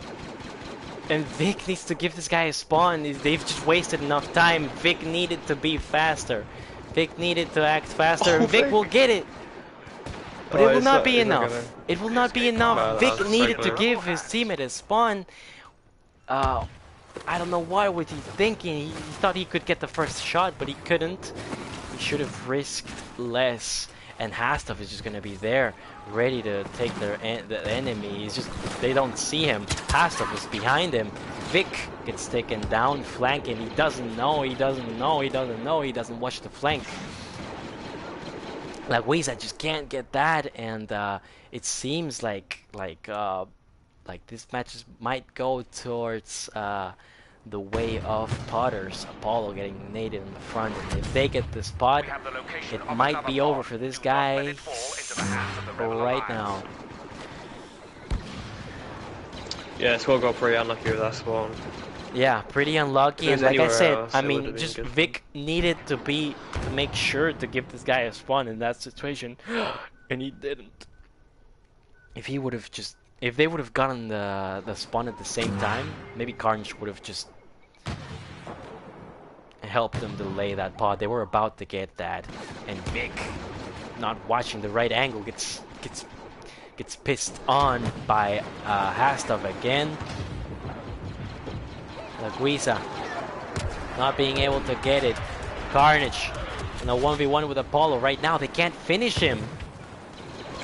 And Vic needs to give this guy a spawn. They've just wasted enough time. Vic needed to be faster. Vic needed to act faster. Oh, Vic Vic. will get it. But Oh, it will it's not not- be he's not enough. gonna- It will not be enough. Wow, Vic that's so needed to close. give his teammate a spawn. I don't know why was he thinking. He thought he could get the first shot, but he couldn't. He should have risked less. And Hastov is just gonna be there, ready to take the enemy. He's just, they don't see him. Hastov is behind him. Vic gets taken down, flanking. He doesn't know. He doesn't know. He doesn't know. He doesn't watch the flank. Like Wisa just can't get that, and it seems like this match might go towards the way of Potters. Apollo getting naded in the front, and if they get the spot, We have the location it of might another be pod. over for this Do not let guy it fall into the hands of the Rebel right Alliance. now. Yeah, Squad got pretty unlucky with that spawn. Yeah, pretty If unlucky, it and was like I anywhere said, else, I it would mean, have been just good for him. Vic needed to make sure to give this guy a spawn in that situation, and he didn't. If he would have just, if they would have gotten the spawn at the same time, maybe Carnage would have just helped them delay that pod. They were about to get that, and Vic, not watching the right angle, gets pissed on by Hastov again. Laguisa not being able to get it. Carnage in a 1v1 with Apollo right now. They can't finish him.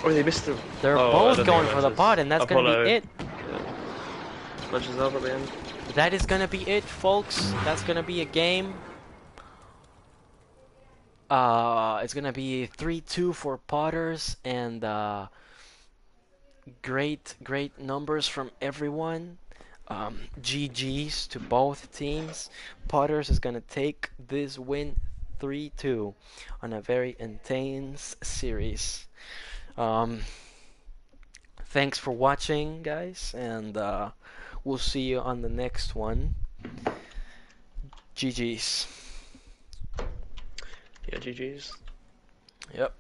Oh, they missed the. They're Oh, I both don't think going it for the matters. pod, and that's gonna Apollo. be it. Yeah. Matches up at the end. That is gonna be it, folks. That's gonna be a game. It's gonna be 3-2 for Potters, and great numbers from everyone. GG's to both teams. Potters is gonna take this win 3-2 on a very intense series. Thanks for watching, guys, and we'll see you on the next one. GG's. Yeah, GG's. Yep.